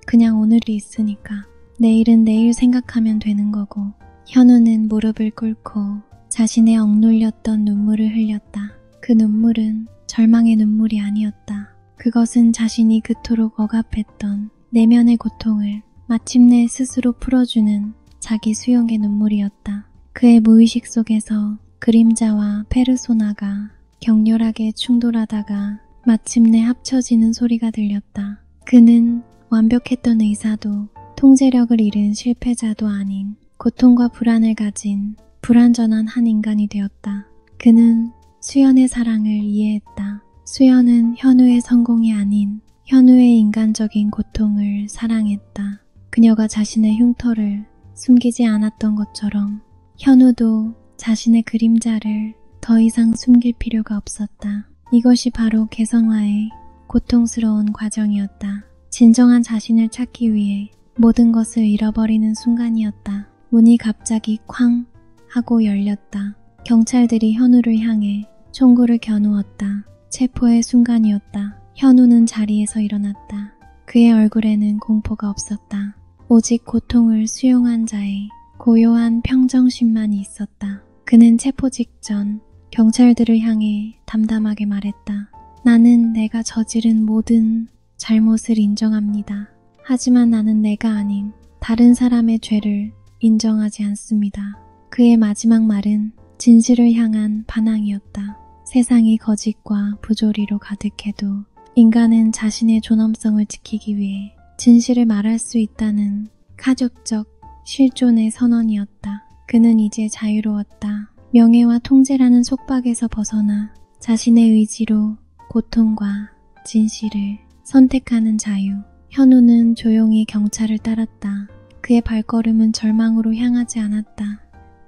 그냥 오늘이 있으니까. 내일은 내일 생각하면 되는 거고. 현우는 무릎을 꿇고 자신의 억눌렸던 눈물을 흘렸다. 그 눈물은 절망의 눈물이 아니었다. 그것은 자신이 그토록 억압했던 내면의 고통을 마침내 스스로 풀어주는 자기 수용의 눈물이었다. 그의 무의식 속에서 그림자와 페르소나가 격렬하게 충돌하다가 마침내 합쳐지는 소리가 들렸다. 그는 완벽했던 의사도 통제력을 잃은 실패자도 아닌 고통과 불안을 가진 불완전한 한 인간이 되었다. 그는 수연의 사랑을 이해했다. 수연은 현우의 성공이 아닌 현우의 인간적인 고통을 사랑했다. 그녀가 자신의 흉터를 숨기지 않았던 것처럼 현우도 자신의 그림자를 더 이상 숨길 필요가 없었다. 이것이 바로 개성화의 고통스러운 과정이었다. 진정한 자신을 찾기 위해 모든 것을 잃어버리는 순간이었다. 문이 갑자기 쾅 하고 열렸다. 경찰들이 현우를 향해 총구를 겨누었다. 체포의 순간이었다. 현우는 자리에서 일어났다. 그의 얼굴에는 공포가 없었다. 오직 고통을 수용한 자의 고요한 평정심만이 있었다. 그는 체포 직전 경찰들을 향해 담담하게 말했다. 나는 내가 저지른 모든 잘못을 인정합니다. 하지만 나는 내가 아닌 다른 사람의 죄를 인정하지 않습니다. 그의 마지막 말은 진실을 향한 반항이었다. 세상이 거짓과 부조리로 가득해도 인간은 자신의 존엄성을 지키기 위해 진실을 말할 수 있다는 가족적 실존의 선언이었다. 그는 이제 자유로웠다. 명예와 통제라는 속박에서 벗어나 자신의 의지로 고통과 진실을 선택하는 자유. 현우는 조용히 경찰을 따랐다. 그의 발걸음은 절망으로 향하지 않았다.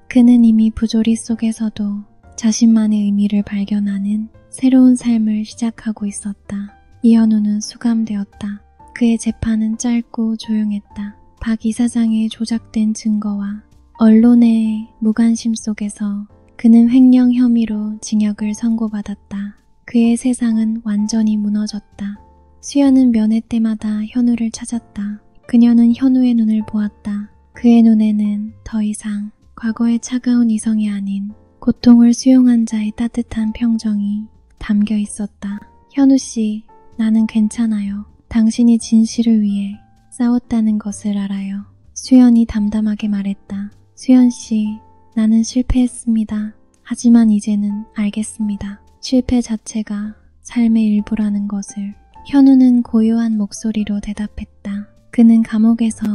그는 이미 부조리 속에서도 자신만의 의미를 발견하는 새로운 삶을 시작하고 있었다. 이현우는 수감되었다. 그의 재판은 짧고 조용했다. 박 이사장의 조작된 증거와 언론의 무관심 속에서 그는 횡령 혐의로 징역을 선고받았다. 그의 세상은 완전히 무너졌다. 수연은 면회 때마다 현우를 찾았다. 그녀는 현우의 눈을 보았다. 그의 눈에는 더 이상 과거의 차가운 이성이 아닌 고통을 수용한 자의 따뜻한 평정이 담겨 있었다. 현우씨, 나는 괜찮아요. 당신이 진실을 위해 싸웠다는 것을 알아요. 수연이 담담하게 말했다. 수연씨, 나는 실패했습니다. 하지만 이제는 알겠습니다. 실패 자체가 삶의 일부라는 것을. 현우는 고요한 목소리로 대답했다. 그는 감옥에서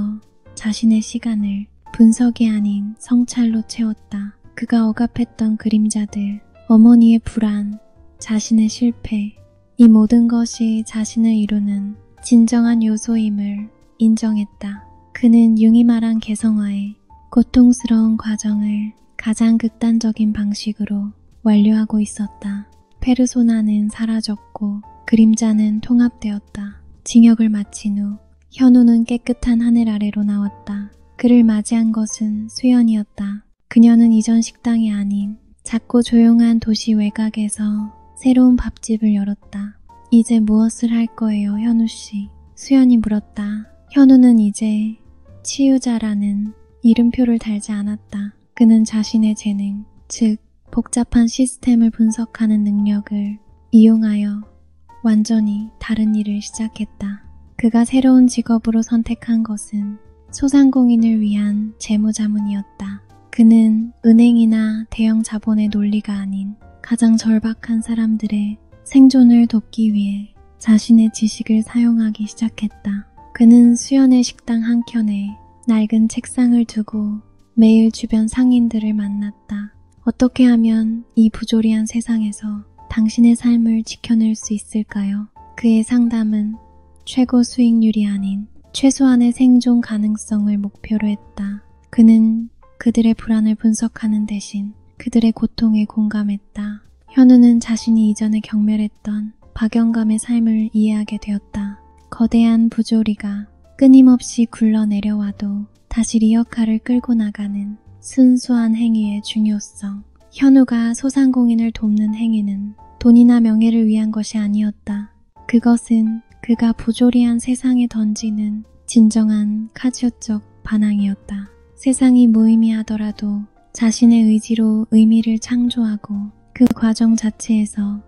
자신의 시간을 분석이 아닌 성찰로 채웠다. 그가 억압했던 그림자들, 어머니의 불안, 자신의 실패, 이 모든 것이 자신을 이루는 진정한 요소임을 인정했다. 그는 융이 말한 개성화의 고통스러운 과정을 가장 극단적인 방식으로 완료하고 있었다. 페르소나는 사라졌고 그림자는 통합되었다. 징역을 마친 후 현우는 깨끗한 하늘 아래로 나왔다. 그를 맞이한 것은 수연이었다. 그녀는 이전 식당이 아닌 작고 조용한 도시 외곽에서 새로운 밥집을 열었다. 이제 무엇을 할 거예요, 현우씨? 수연이 물었다. 현우는 이제 치유자라는 이름표를 달지 않았다. 그는 자신의 재능, 즉 복잡한 시스템을 분석하는 능력을 이용하여 완전히 다른 일을 시작했다. 그가 새로운 직업으로 선택한 것은 소상공인을 위한 재무자문이었다. 그는 은행이나 대형 자본의 논리가 아닌 가장 절박한 사람들의 생존을 돕기 위해 자신의 지식을 사용하기 시작했다. 그는 수연의 식당 한켠에 낡은 책상을 두고 매일 주변 상인들을 만났다. 어떻게 하면 이 부조리한 세상에서 당신의 삶을 지켜낼 수 있을까요? 그의 상담은 최고 수익률이 아닌 최소한의 생존 가능성을 목표로 했다. 그는 그들의 불안을 분석하는 대신 그들의 고통에 공감했다. 현우는 자신이 이전에 경멸했던 박영감의 삶을 이해하게 되었다. 거대한 부조리가 끊임없이 굴러내려와도 다시 리어카를 끌고 나가는 순수한 행위의 중요성. 현우가 소상공인을 돕는 행위는 돈이나 명예를 위한 것이 아니었다. 그것은 그가 부조리한 세상에 던지는 진정한 카지오적 반항이었다. 세상이 무의미하더라도 자신의 의지로 의미를 창조하고 그 과정 자체에서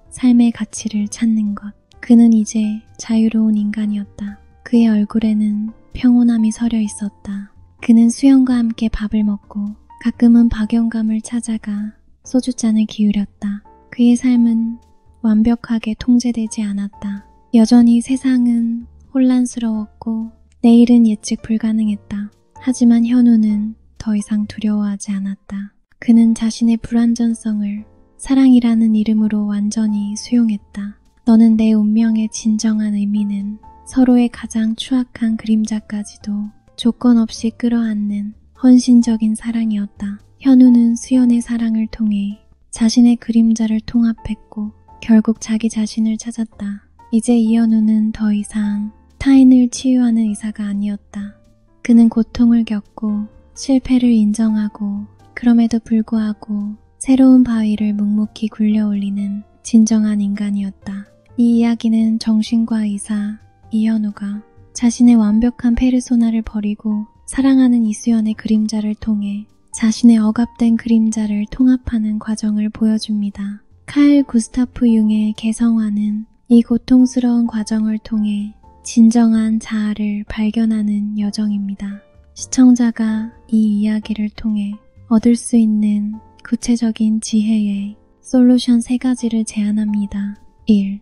삶의 가치를 찾는 것. 그는 이제 자유로운 인간이었다. 그의 얼굴에는 평온함이 서려 있었다. 그는 수연과 함께 밥을 먹고 가끔은 박영감을 찾아가 소주잔을 기울였다. 그의 삶은 완벽하게 통제되지 않았다. 여전히 세상은 혼란스러웠고 내일은 예측 불가능했다. 하지만 현우는 더 이상 두려워하지 않았다. 그는 자신의 불완전성을 사랑이라는 이름으로 완전히 수용했다. 너는 내 운명의 진정한 의미는 서로의 가장 추악한 그림자까지도 조건 없이 끌어안는 헌신적인 사랑이었다. 현우는 수연의 사랑을 통해 자신의 그림자를 통합했고 결국 자기 자신을 찾았다. 이제 이현우는 더 이상 타인을 치유하는 의사가 아니었다. 그는 고통을 겪고 실패를 인정하고 그럼에도 불구하고 새로운 바위를 묵묵히 굴려올리는 진정한 인간이었다. 이 이야기는 정신과 의사 이현우가 자신의 완벽한 페르소나를 버리고 사랑하는 이수연의 그림자를 통해 자신의 억압된 그림자를 통합하는 과정을 보여줍니다. 칼 구스타프 융의 개성화는 이 고통스러운 과정을 통해 진정한 자아를 발견하는 여정입니다. 시청자가 이 이야기를 통해 얻을 수 있는 구체적인 지혜의 솔루션 3가지를 제안합니다. 1.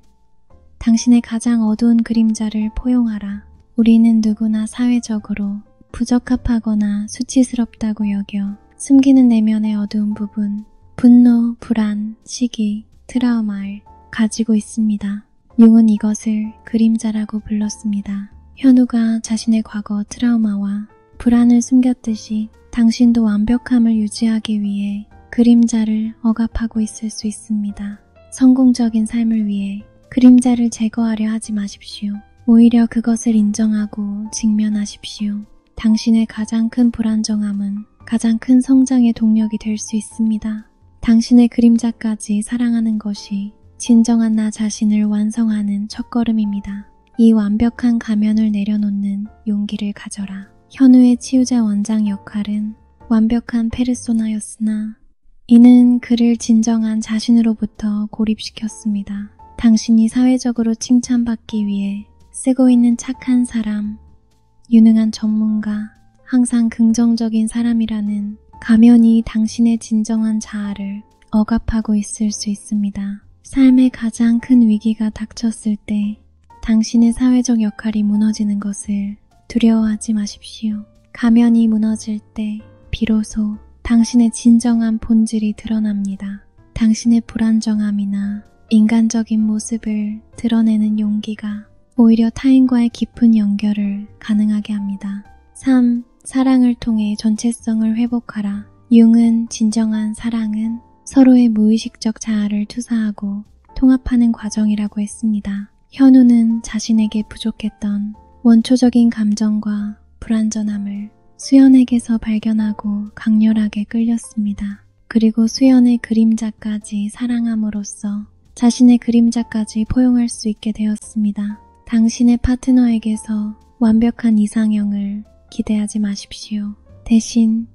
당신의 가장 어두운 그림자를 포용하라. 우리는 누구나 사회적으로 부적합하거나 수치스럽다고 여겨 숨기는 내면의 어두운 부분, 분노, 불안, 시기, 트라우마를 가지고 있습니다. 융은 이것을 그림자라고 불렀습니다. 현우가 자신의 과거 트라우마와 불안을 숨겼듯이 당신도 완벽함을 유지하기 위해 그림자를 억압하고 있을 수 있습니다. 성공적인 삶을 위해 그림자를 제거하려 하지 마십시오. 오히려 그것을 인정하고 직면하십시오. 당신의 가장 큰 불안정함은 가장 큰 성장의 동력이 될 수 있습니다. 당신의 그림자까지 사랑하는 것이 진정한 나 자신을 완성하는 첫걸음입니다. 이 완벽한 가면을 내려놓는 용기를 가져라. 현우의 치유자 원장 역할은 완벽한 페르소나였으나 이는 그를 진정한 자신으로부터 고립시켰습니다. 당신이 사회적으로 칭찬받기 위해 쓰고 있는 착한 사람, 유능한 전문가, 항상 긍정적인 사람이라는 가면이 당신의 진정한 자아를 억압하고 있을 수 있습니다. 삶의 가장 큰 위기가 닥쳤을 때 당신의 사회적 역할이 무너지는 것을 두려워하지 마십시오. 가면이 무너질 때 비로소 당신의 진정한 본질이 드러납니다. 당신의 불안정함이나 인간적인 모습을 드러내는 용기가 오히려 타인과의 깊은 연결을 가능하게 합니다. 3. 사랑을 통해 전체성을 회복하라. 융은 진정한 사랑은 서로의 무의식적 자아를 투사하고 통합하는 과정이라고 했습니다. 현우는 자신에게 부족했던 원초적인 감정과 불완전함을 수연에게서 발견하고 강렬하게 끌렸습니다. 그리고 수연의 그림자까지 사랑함으로써 자신의 그림자까지 포용할 수 있게 되었습니다. 당신의 파트너에게서 완벽한 이상형을 기대하지 마십시오. 대신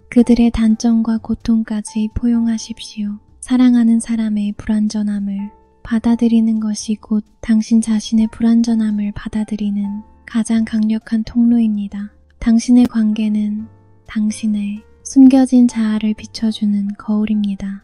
그들의 단점과 고통까지 포용하십시오. 사랑하는 사람의 불완전함을 받아들이는 것이 곧 당신 자신의 불완전함을 받아들이는 가장 강력한 통로입니다. 당신의 관계는 당신의 숨겨진 자아를 비춰주는 거울입니다.